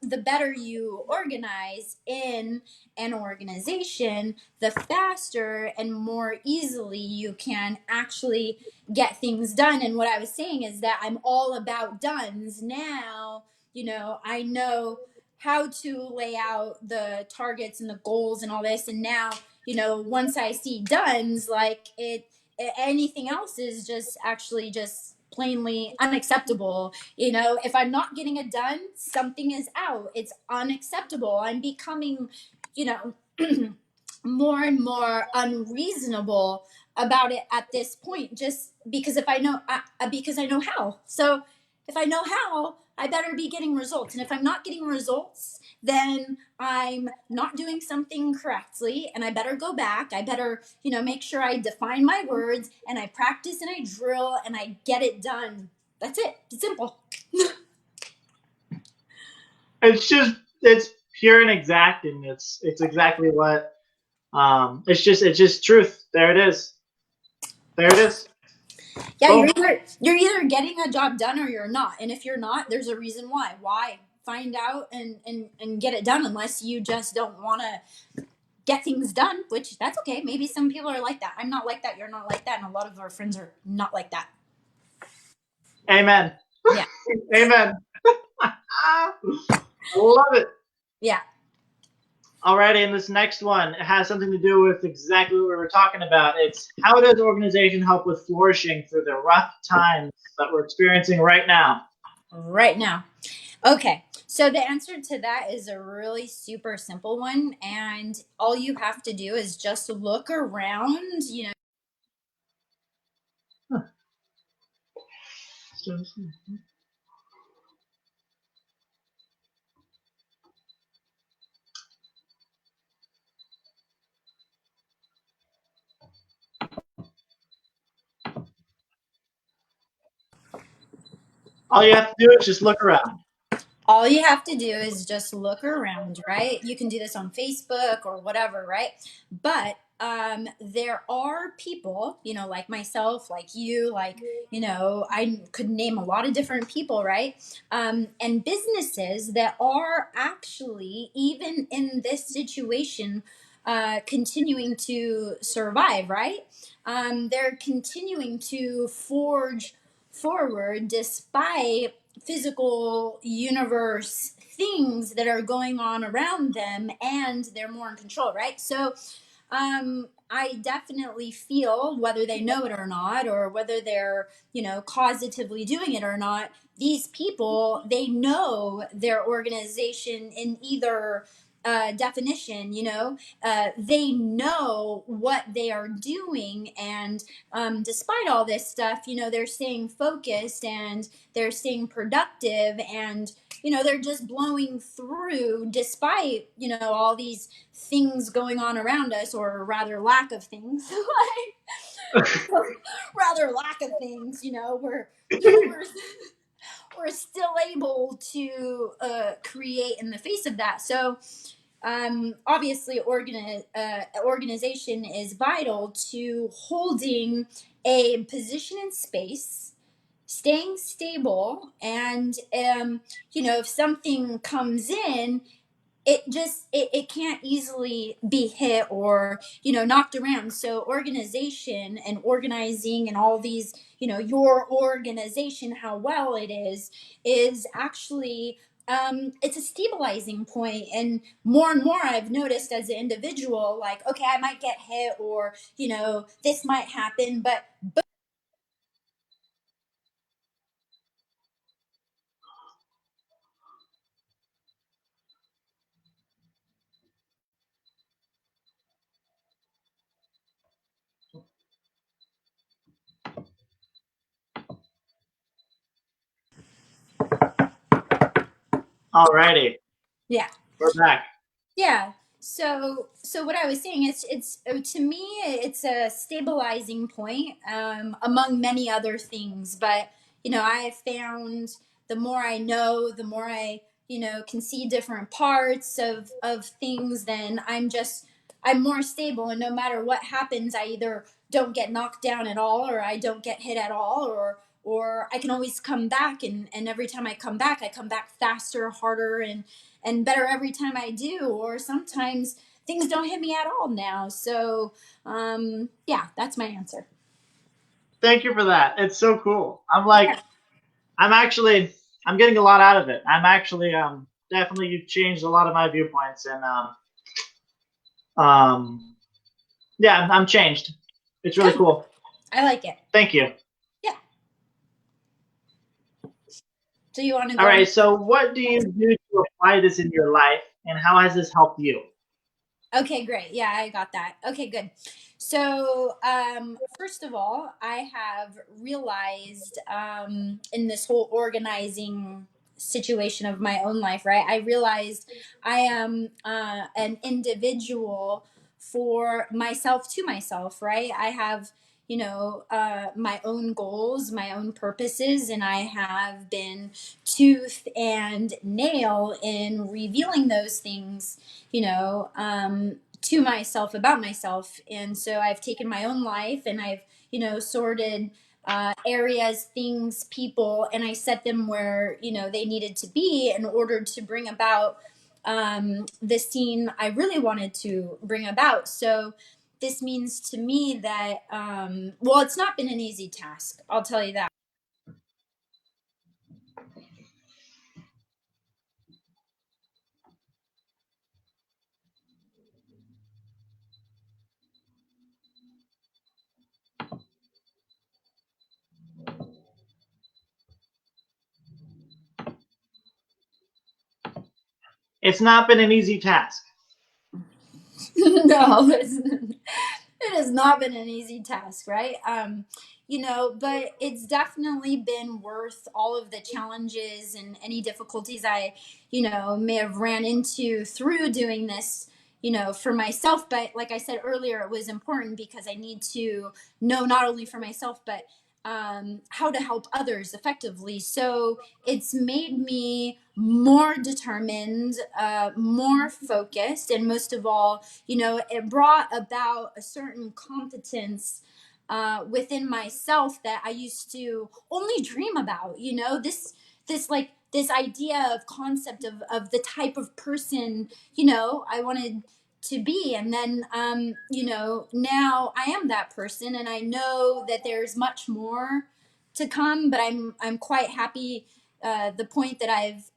the better you organize in an organization, the faster and more easily you can actually get things done. And what I was saying is that I'm all about dones now. I know how to lay out the targets and the goals and all this. And now, once I see dones, like anything else is just actually just plainly unacceptable. If I'm not getting it done, something is out. It's unacceptable. I'm becoming, you know more and more unreasonable about it at this point, just because if I know because I know how. So if I know how, I better be getting results. And if I'm not getting results, then I'm not doing something correctly, and I better go back. I better, make sure I define my words, and I practice and I drill and I get it done. That's it. It's simple. It's pure and exact, and it's exactly what it's just truth. There it is. Yeah, Boom. you're either getting a job done or you're not. And if you're not, there's a reason why. Why? Find out and get it done, unless you just don't want to get things done, which that's okay. Maybe some people are like that. I'm not like that. You're not like that. And a lot of our friends are not like that. Amen. Yeah. Amen. I love it. Yeah. Alrighty, and this next one has something to do with exactly what we were talking about. It's how does organization help with flourishing through the rough times that we're experiencing right now? Right now. Okay. So the answer to that is a really super simple one. And all you have to do is just look around, you know. All you have to do is just look around. All you have to do is just look around, right? You can do this on Facebook or whatever, right? But there are people, you know, like myself, like you, like, you know, I could name a lot of different people, right? And businesses that are actually, even in this situation, continuing to survive, right? They're continuing to forge forward despite physical universe things that are going on around them, and they're more in control, right? So I definitely feel, whether they know it or not, or whether they're, you know, causatively doing it or not, these people, they know their organization in either definition, you know, they know what they are doing. And despite all this stuff, you know, they're staying focused and they're staying productive, and you know, they're just blowing through despite, you know, all these things going on around us, or rather lack of things. Rather lack of things, you know, we're still able to create in the face of that. So obviously organization is vital to holding a position in space, staying stable, and you know, if something comes in, it can't easily be hit or, you know, knocked around. So organization and organizing and all these, you know, your organization, how well it is actually it's a stabilizing point. And more I've noticed as an individual, like, okay, I might get hit, or, you know, this might happen, but Alrighty, yeah. we're back. Yeah. So what I was saying is, it's to me, it's a stabilizing point among many other things. But you know, I have found the more I know, the more I, you know, can see different parts of things. Then I'm more stable, and no matter what happens, I either don't get knocked down at all, or I don't get hit at all, or I can always come back. And every time I come back faster, harder, and better every time I do. Or sometimes things don't hit me at all now. So yeah, that's my answer. Thank you for that. It's so cool. I'm getting a lot out of it. I'm actually definitely, you've changed a lot of my viewpoints, and yeah, I'm changed. It's really Good. cool. I like it. Thank you. Yeah. So you want to go All on? right, so what do you do to apply this in your life, and how has this helped you? Okay, great. Yeah, I got that. Okay, good. So, first of all, I have realized in this whole organizing situation of my own life, right? I realized I am an individual for myself, to myself, right? I have, you know, my own goals, my own purposes, and I have been tooth and nail in revealing those things, you know, to myself, about myself. And so I've taken my own life, and I've, you know, sorted areas, things, people, and I set them where, they needed to be in order to bring about the scene I really wanted to bring about. So this means to me that, well, it's not been an easy task. I'll tell you that. It's not been an easy task. No, it has not been an easy task, right? But it's definitely been worth all of the challenges and any difficulties I, may have ran into through doing this, for myself. But like I said earlier, it was important because I need to know not only for myself, but how to help others effectively. So it's made me more determined, more focused, and most of all, it brought about a certain competence within myself that I used to only dream about. This idea of concept of the type of person I wanted to be. And then now I am that person, and I know that there's much more to come, but I'm quite happy the point that I've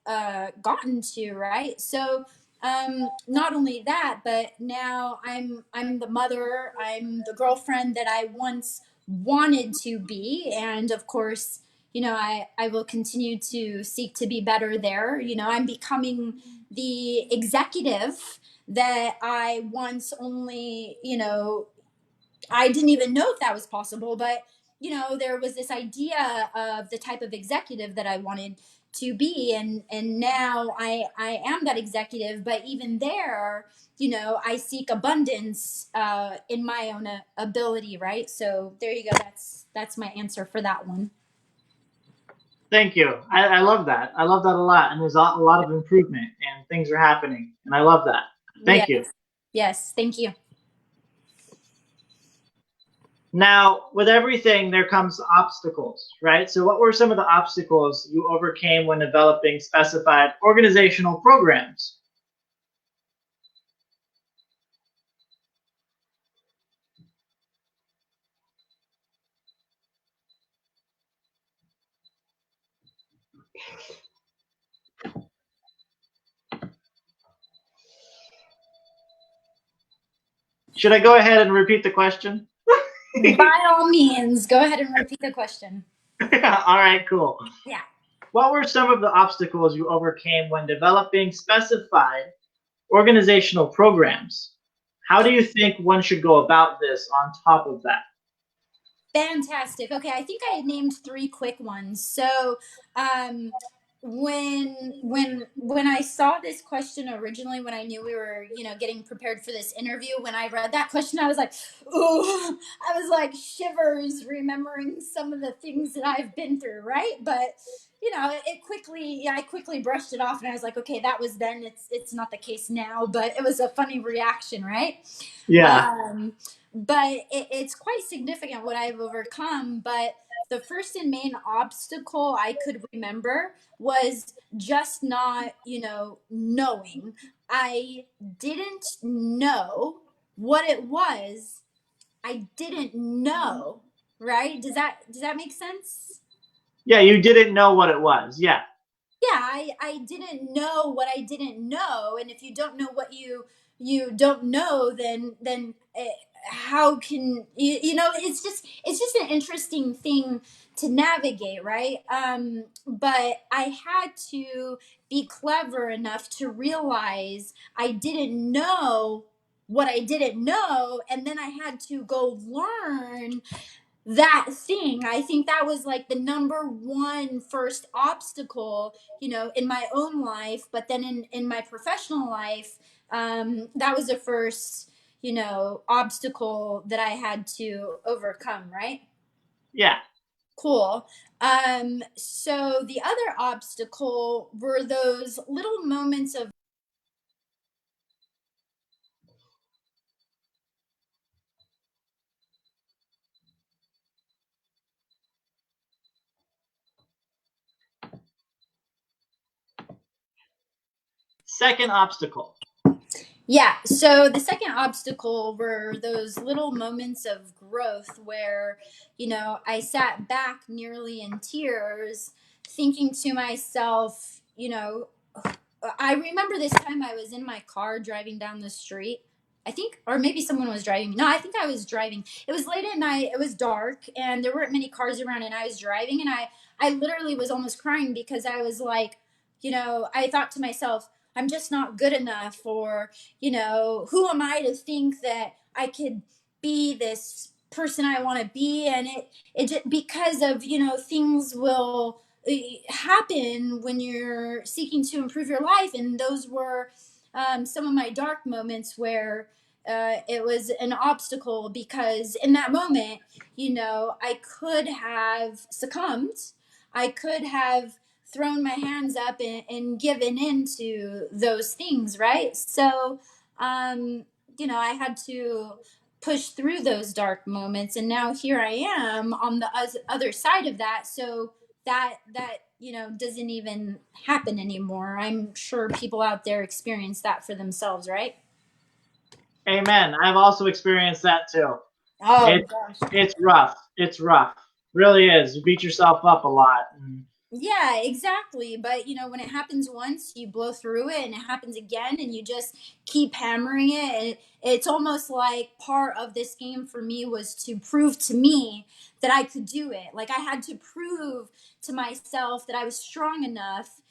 gotten to, right? So not only that, but now I'm the mother, I'm the girlfriend that I once wanted to be. And of course, I will continue to seek to be better there. I'm becoming the executive that I once only, I didn't even know if that was possible, but there was this idea of the type of executive that I wanted to be, and now I am that executive. But even there, I seek abundance in my own ability, right? So there you go. That's my answer for that one. Thank you. I love that. I love that a lot. And there's a lot of improvement and things are happening. And I love that. Thank you. Yes, thank you. Now, with everything, there comes obstacles, right? So what were some of the obstacles you overcame when developing specified organizational programs? Should I go ahead and repeat the question? By all means, go ahead and repeat the question. All right, cool. Yeah. What were some of the obstacles you overcame when developing specified organizational programs? How do you think one should go about this on top of that? Fantastic. Okay, I think I named 3 quick ones. So, when I saw this question originally, when I knew we were getting prepared for this interview, when I read that question, I was like, ooh, I was like shivers, remembering some of the things that I've been through, right? But I quickly brushed it off, and I was like, okay, that was then. It's not the case now, but it was a funny reaction, right? Yeah. But it's quite significant what I've overcome. But the first and main obstacle I could remember was just not, knowing. I didn't know what it was. I didn't know, right? Does that make sense? Yeah, you didn't know what it was. Yeah. Yeah, I didn't know what I didn't know. And if you don't know what you don't know, then how can it's just an interesting thing to navigate, right? But I had to be clever enough to realize I didn't know what I didn't know, and then I had to go learn that thing. I think that was like the number one first obstacle, in my own life. But then in my professional life, that was the first, obstacle that I had to overcome, right? Yeah. Cool. So the other obstacle were those little moments of second obstacle. Yeah. So the second obstacle were those little moments of growth where, I sat back nearly in tears, thinking to myself, I remember this time I was in my car driving down the street. I think, or maybe someone was driving me. No, I think I was driving. It was late at night. It was dark, and there weren't many cars around. And I was driving, and I literally was almost crying because I was like, I thought to myself, I'm just not good enough, or who am I to think that I could be this person I want to be? And it just because of things will happen when you're seeking to improve your life. And those were some of my dark moments where it was an obstacle, because in that moment, I could have succumbed. I could have thrown my hands up and given in to those things, right? So, I had to push through those dark moments, and now here I am on the other side of that. So that doesn't even happen anymore. I'm sure people out there experience that for themselves, right? Amen. I've also experienced that too. Oh It, gosh. it's rough. It's rough. Really is. You beat yourself up a lot. Yeah, exactly. But when it happens once, you blow through it, and it happens again, and you just keep hammering it. And it's almost like part of this game for me was to prove to me that I could do it. Like I had to prove to myself that I was strong enough,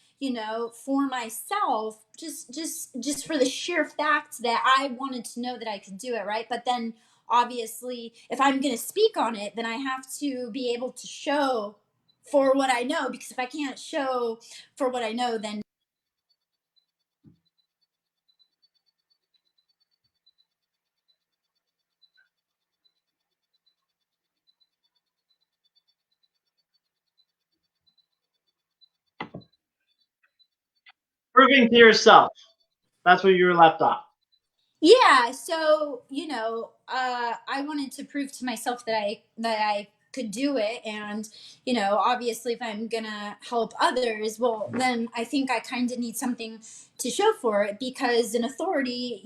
for myself, just for the sheer fact that I wanted to know that I could do it, right? But then obviously, if I'm going to speak on it, then I have to be able to show for what I know, because if I can't show for what I know, then Proving to yourself. That's where you were left off. yeah. So I wanted to prove to myself that I could do it. And obviously, if I'm gonna help others, well, then I think I kind of need something to show for it, because an authority,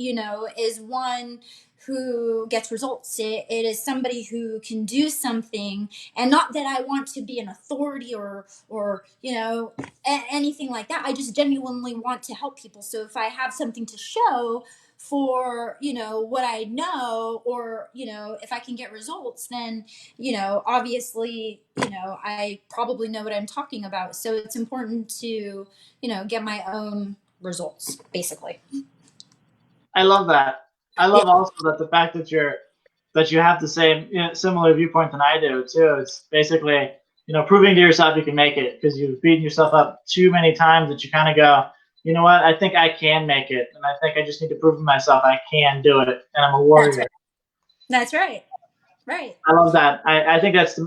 is one who gets results. It is somebody who can do something. And not that I want to be an authority, or anything like that. I just genuinely want to help people. So if I have something to show for what I know, or if I can get results, then obviously I probably know what I'm talking about. So it's important to get my own results, basically. I love that. I Yeah, love also that the fact that you have the same similar viewpoint than I do too. It's basically proving to yourself you can make it, because you've beaten yourself up too many times that you kind of go, you know what, I think I can make it, and I think I just need to prove to myself I can do it, and I'm a that's warrior. right. That's right. Right. I love that. I think that's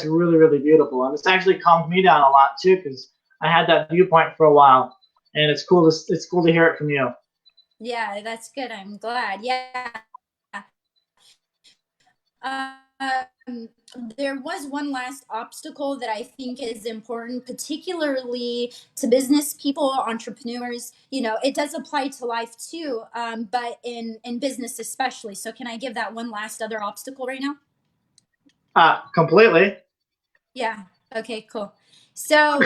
really, really beautiful, and it's actually calmed me down a lot too, because I had that viewpoint for a while, and it's cool to hear it from you. Yeah, that's good. I'm glad. Yeah. Um, there was one last obstacle that I think is important, particularly to business people, entrepreneurs. It does apply to life too, but in business especially. So, can I give that one last other obstacle right now? Completely. Yeah. Okay. Cool. So,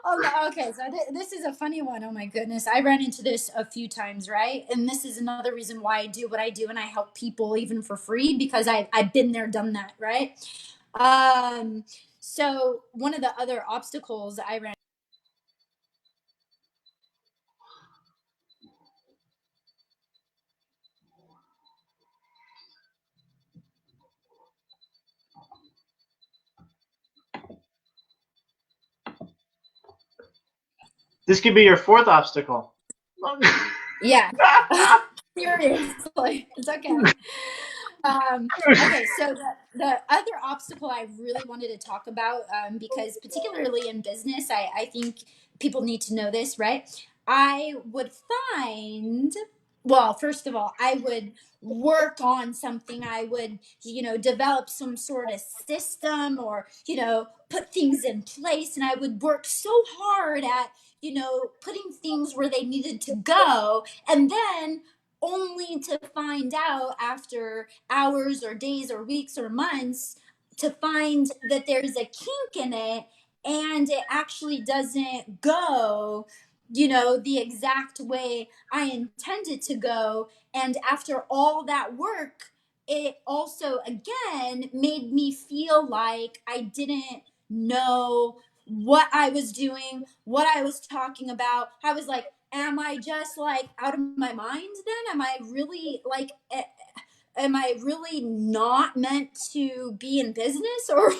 oh, no, okay. So this is a funny one. Oh my goodness, I ran into this a few times, right? And this is another reason why I do what I do, and I help people even for free, because I've been there, done that, right? Um. So one of the other obstacles I ran. This could be your fourth obstacle. Yeah. Seriously, it's okay. Okay, so the other obstacle I really wanted to talk about, because particularly in business, I think people need to know this, right? I would find, well, first of all, I would work on something. I would, develop some sort of system, or, put things in place. And I would work so hard at, putting things where they needed to go, and then only to find out after hours or days or weeks or months to find that there's a kink in it, and it actually doesn't go the exact way I intended to go. And after all that work, it also again made me feel like I didn't know what I was doing, what I was talking about. I was like, am I just like out of my mind then? Am I really like am I really not meant to be in business? Or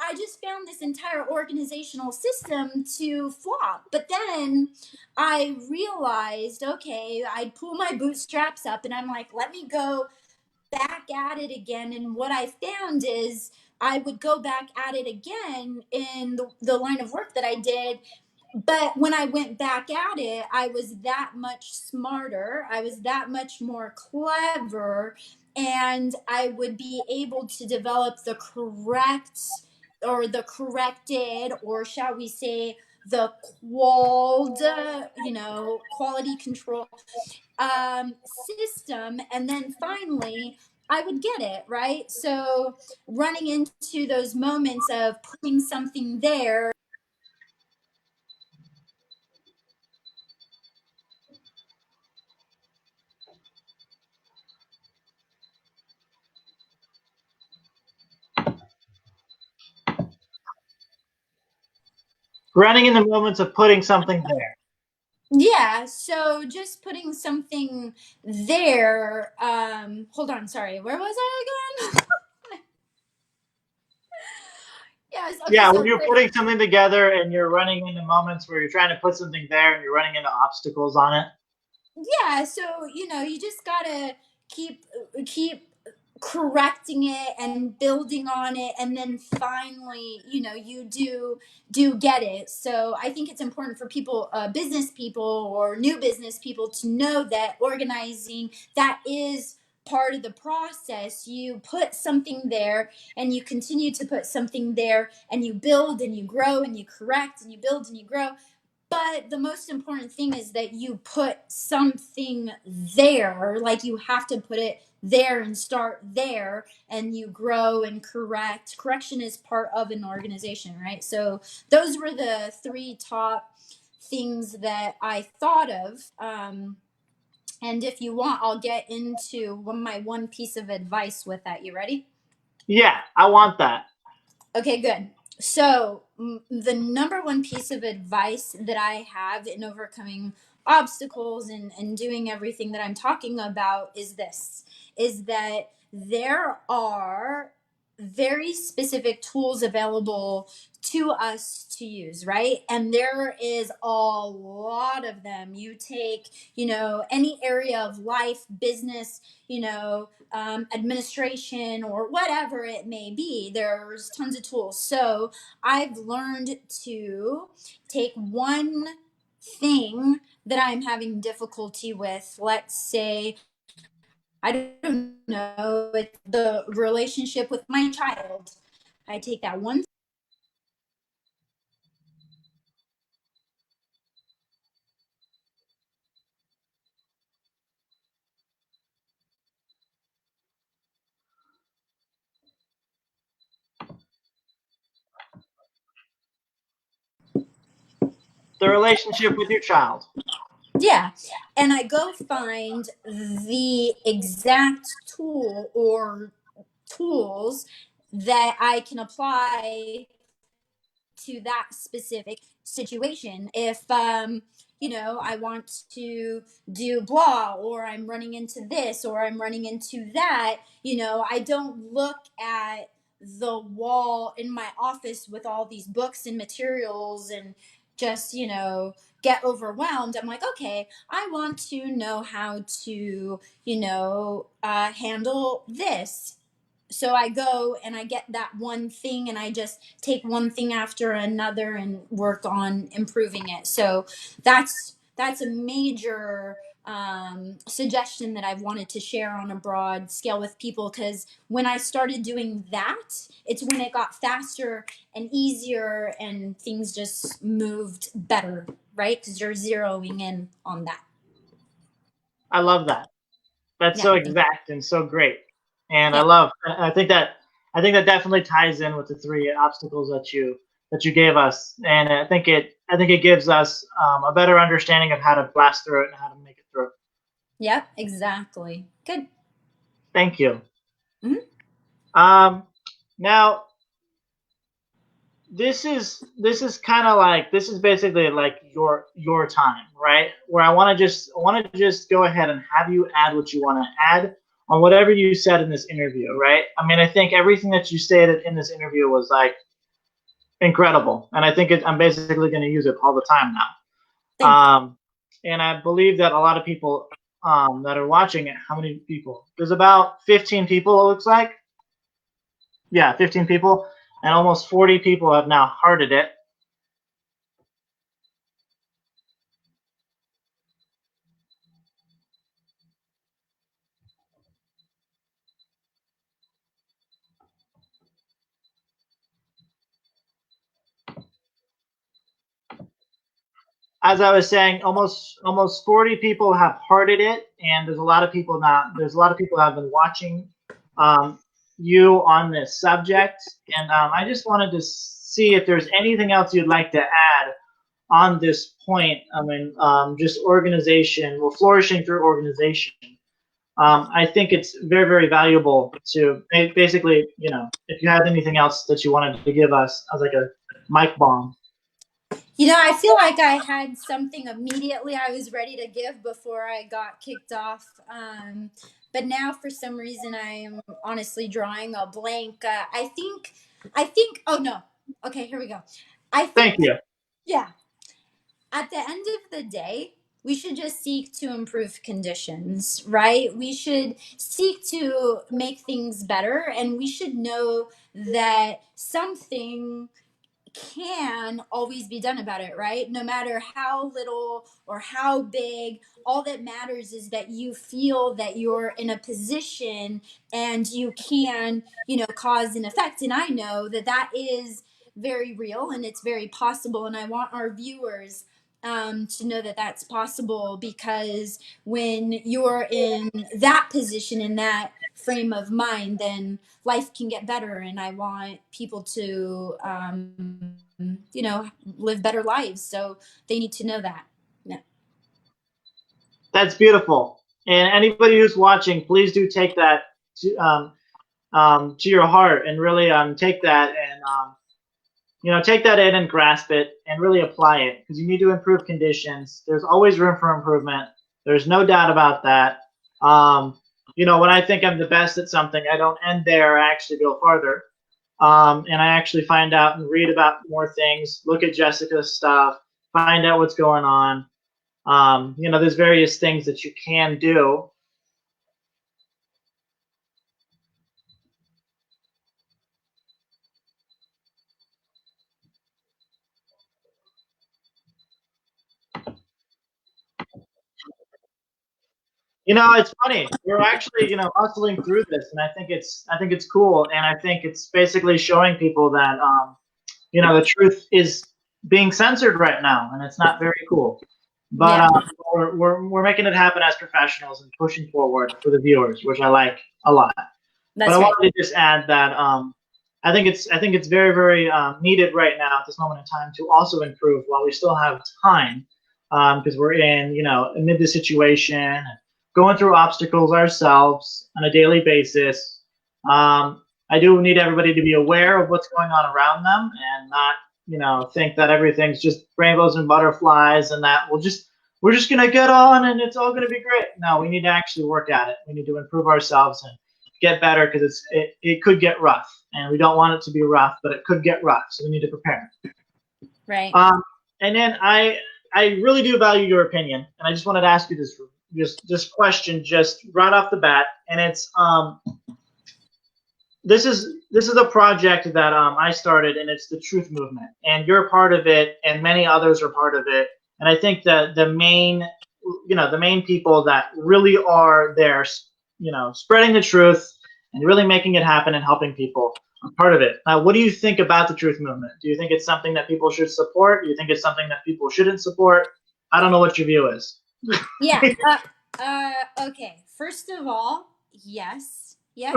I just found this entire organizational system to flop. But then I realized, okay, I'd pull my bootstraps up and I'm like, let me go back at it again. And what I found is I would go back at it again in the line of work that I did. But when I went back at it, I was that much smarter. I was that much more clever. And I would be able to develop the correct or the corrected, or shall we say, the quality control system. And then finally, I would get it, right? So running into those moments of putting something there. Running in the moments of putting something there. Yeah, so just putting something there. Hold on, sorry, where was I again? Yes, okay, Yeah, so when you're putting something together and you're running into moments where you're trying to put something there and you're running into obstacles on it. yeah, so you just gotta keep correcting it and building on it, and then finally you do get it. So I think it's important for people, business people or new business people, to know that organizing, that is part of the process. You put something there and you continue to put something there, and you build and you grow and you correct and you build and you grow. But the most important thing is that you put something there, like you have to put it there and start there, and you grow and correct. Correction is part of an organization, right? So those were the three top things that I thought of. And if you want, I'll get into my one piece of advice with that. You ready? Yeah, I want that. Okay, good. So, the number one piece of advice that I have in overcoming obstacles and doing everything that I'm talking about is this, is that there are very specific tools available to us to use, right? And there is a lot of them. You take, any area of life, business, administration, or whatever it may be. There's tons of tools. So I've learned to take one thing that I'm having difficulty with. Let's say, I don't know, it's the relationship with my child. I take that one. The relationship with your child. Yeah. And I go find the exact tool or tools that I can apply to that specific situation. If I want to do blah, or I'm running into this, or I'm running into that, I don't look at the wall in my office with all these books and materials and just get overwhelmed. I'm like, okay, I want to know how to handle this. So I go and I get that one thing, and I just take one thing after another and work on improving it. So that's a major suggestion that I've wanted to share on a broad scale with people, because when I started doing that, it's when it got faster and easier and things just moved better, right? Because you're zeroing in on that. I love that. That's Yeah. so exact and so great. And Yeah. I think that definitely ties in with the 3 obstacles that you gave us. And I think it gives us a better understanding of how to blast through it and how to make it through. Yep, exactly. Good. Thank you. Mm-hmm. Now this is kind of like, this is basically like your time, right? Where I want to just go ahead and have you add what you want to add on whatever you said in this interview, right? I mean, I think everything that you stated in this interview was like incredible, and I think I'm basically going to use it all the time now. Thank you. And I believe that a lot of people that are watching it, how many people? There's about 15 people, it looks like. Yeah, 15 people, and almost 40 people have now hearted it. As I was saying, almost 40 people have hearted it, and there's a lot of people now. There's a lot of people that have been watching you on this subject, and I just wanted to see if there's anything else you'd like to add on this point. I mean, just organization, well, flourishing through organization. I think it's very, very valuable to basically, if you had anything else that you wanted to give us as like a mic bomb. I feel like I had something immediately I was ready to give before I got kicked off. But now, for some reason, I am honestly drawing a blank. Oh no. Okay, here we go. I Thank think, you. yeah, at the end of the day, we should just seek to improve conditions, right? We should seek to make things better, and we should know that something can always be done about it, right? No matter how little or how big, all that matters is that you feel that you're in a position and you can, cause an effect. And I know that that is very real and it's very possible. And I want our viewers to know that that's possible, because when you're in that position, in that frame of mind, then life can get better. And I want people to, live better lives. So they need to know that. Yeah. That's beautiful. And anybody who's watching, please do take that to your heart, and really take that and take that in and grasp it and really apply it, because you need to improve conditions. There's always room for improvement. There's no doubt about that. When I think I'm the best at something, I don't end there. I actually go farther. And I actually find out and read about more things, look at Jessica's stuff, find out what's going on. There's various things that you can do. It's funny. We're actually, hustling through this, and I think it's cool, and I think it's basically showing people that, the truth is being censored right now, and it's not very cool. But Yeah, we're making it happen as professionals and pushing forward for the viewers, which I like a lot. But that's I right. wanted to just add that I think it's very, very needed right now at this moment in time to also improve while we still have time, because we're in amid the situation, going through obstacles ourselves on a daily basis. I do need everybody to be aware of what's going on around them, and not think that everything's just rainbows and butterflies, and that we're just gonna get on and it's all gonna be great. No, we need to actually work at it. We need to improve ourselves and get better, because it could get rough, and we don't want it to be rough, but it could get rough, so we need to prepare. Right. And then I really do value your opinion, and I just wanted to ask you this question just right off the bat, and it's this is a project that I started, and it's the Truth Movement, and you're part of it, and many others are part of it. And I think that the main the main people that really are there, spreading the truth and really making it happen and helping people are part of it. What do you think about the truth movement? Do you think it's something that people should support? Do you think it's something that people shouldn't support? I don't know what your view is. Yeah. Okay. First of all, yes, yes,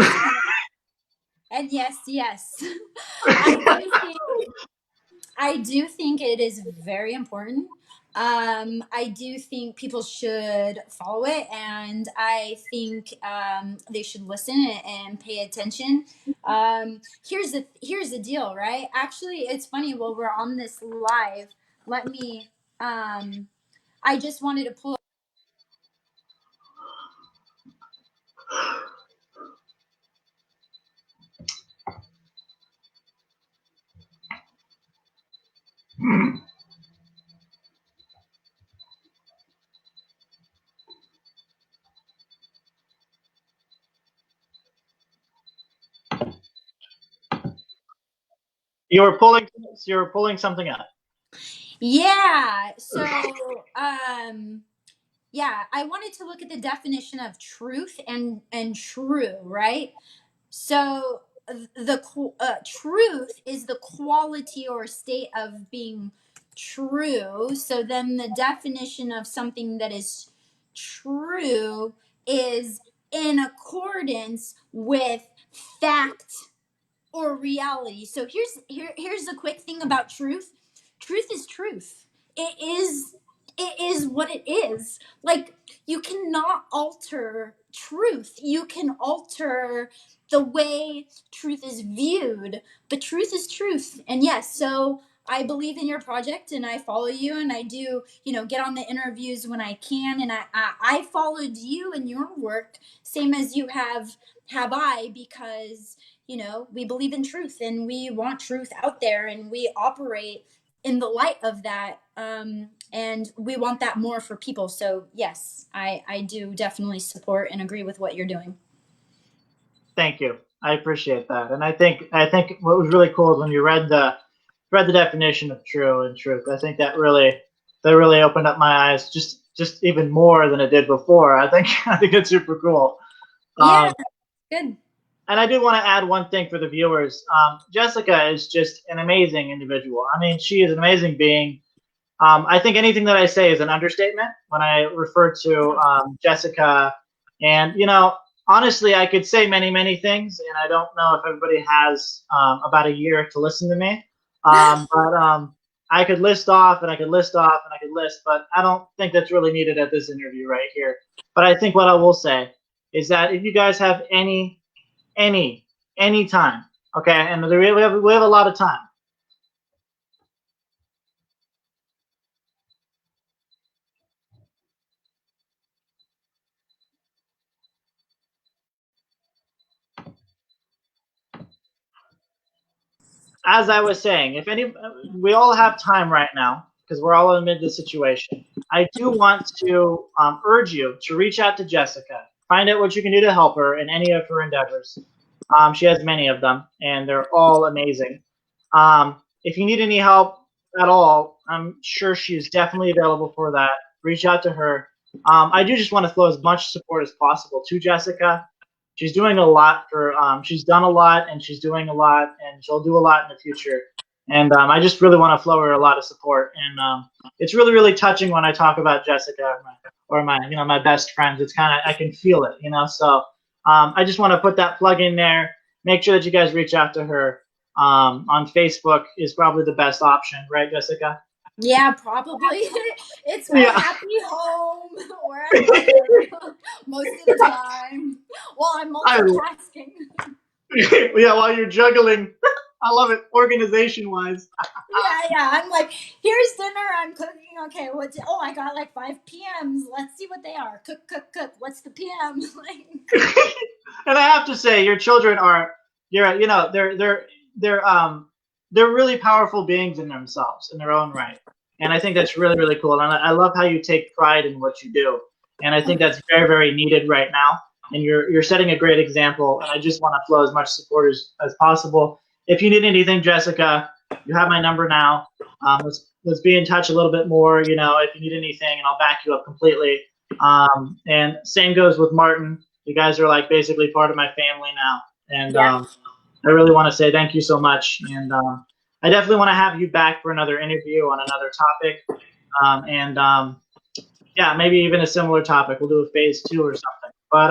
and yes, yes. I do think it is very important. I do think people should follow it, and I think they should listen and pay attention. Here's the deal, right? Actually, it's funny. While we're on this live, let me. I just wanted to pull. You were pulling something up. Yeah. So, yeah, I wanted to look at the definition of truth and true, right? So the truth is the quality or state of being true. So then the definition of something that is true is in accordance with fact or reality. So here's the quick thing about truth. Truth is truth. It is what it is. Like, you cannot alter truth. You can alter the way truth is viewed, but truth is truth. And yes, so I believe in your project and I follow you, and I do, get on the interviews when I can, and I followed you and your work same as you have I, because we believe in truth and we want truth out there, and we operate in the light of that, and we want that more for people. So yes, I do definitely support and agree with what you're doing. Thank you. I appreciate that. And I think what was really cool is when you read the definition of true and truth. I think that really opened up my eyes just even more than it did before. I think it's super cool. Yeah, good. And I do want to add one thing for the viewers. Jessica is just an amazing individual. I mean, she is an amazing being. I think anything that I say is an understatement when I refer to Jessica. And, honestly, I could say many, many things, and I don't know if everybody has about a year to listen to me. But I could list off and I could list off and I could list, but I don't think that's really needed at this interview right here. But I think what I will say is that if you guys have any time, okay, and we have a lot of time. As I was saying, we all have time right now because we're all in the situation. I do want to urge you to reach out to Jessica, find out what you can do to help her in any of her endeavors. She has many of them, and they're all amazing. If you need any help at all, I'm sure she is definitely available for that. Reach out to her. I do just want to throw as much support as possible to Jessica. She's doing a lot she's done a lot, and she's doing a lot, and she'll do a lot in the future. And I just really want to flow her a lot of support. And it's really, really touching when I talk about Jessica or my best friends. It's kind of, I can feel it, So I just want to put that plug in there. Make sure that you guys reach out to her. On Facebook is probably the best option, right, Jessica? Yeah, probably. It's my happy home where I live most of the time while I'm multitasking. Yeah, while you're juggling. I love it, organization-wise. Yeah. I'm like, here's dinner. I'm cooking. Okay, I got like 5 PMs. Let's see what they are. Cook. What's the PM? And I have to say, your children are, they're really powerful beings in themselves, in their own right. And I think that's really, really cool. And I love how you take pride in what you do. And I think that's very, very needed right now. And you're setting a great example. And I just want to flow as much support as possible. If you need anything, Jessica, you have my number now. let's be in touch a little bit more. You know, if you need anything, and I'll back you up completely. And same goes with Martin. You guys are like basically part of my family now, and I really want to say thank you so much. And I definitely want to have you back for another interview on another topic. Yeah, maybe even a similar topic. We'll do a phase 2 or something. But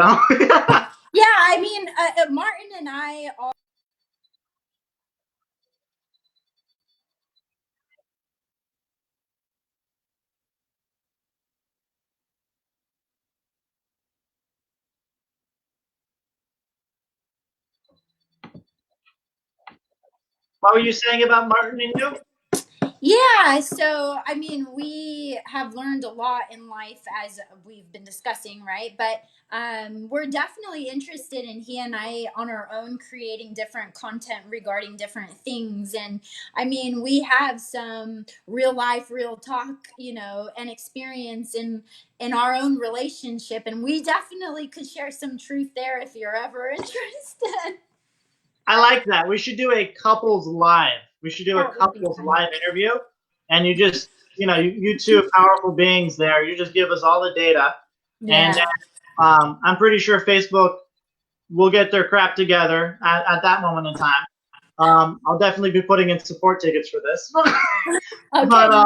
yeah, I mean, Martin and I all. what were you saying about Martin and you? Yeah, so I mean, we have learned a lot in life as we've been discussing, right? But we're definitely interested in he and I on our own creating different content regarding different things. And I mean, we have some real life, real talk, you know, and experience in our own relationship, and we definitely could share some truth there if you're ever interested. I like that. We should do a couples live. We should do a That would be couples fun. live interview, and you just, you know, you two powerful beings there. You just give us all the data, and Yeah. I'm pretty sure Facebook will get their crap together at that moment in time. I'll definitely be putting in support tickets for this. Okay, But no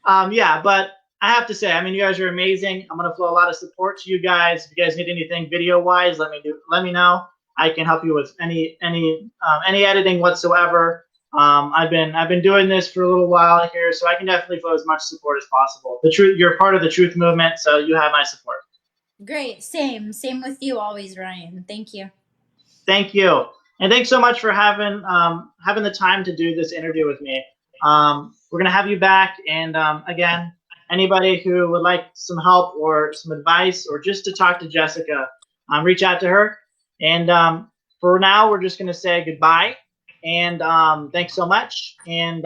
problem. yeah, but I have to say, I mean, you guys are amazing. I'm gonna flow a lot of support to you guys. If you guys need anything video wise, let me know. I can help you with any editing whatsoever. I've been doing this for a little while here, so I can definitely flow as much support as possible. The truth, you're part of the truth movement, so you have my support. Great. Same with you always, Ryan. Thank you. Thank you, and thanks so much for having the time to do this interview with me. We're gonna have you back, and again, anybody who would like some help or some advice or just to talk to Jessica, reach out to her. And for now, we're just gonna say goodbye, and thanks so much. And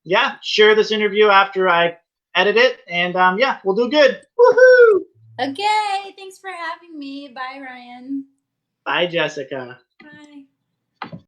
yeah, share this interview after I edit it, and yeah, we'll do good. Woohoo! Okay. Thanks for having me. Bye, Ryan. Bye, Jessica. Bye.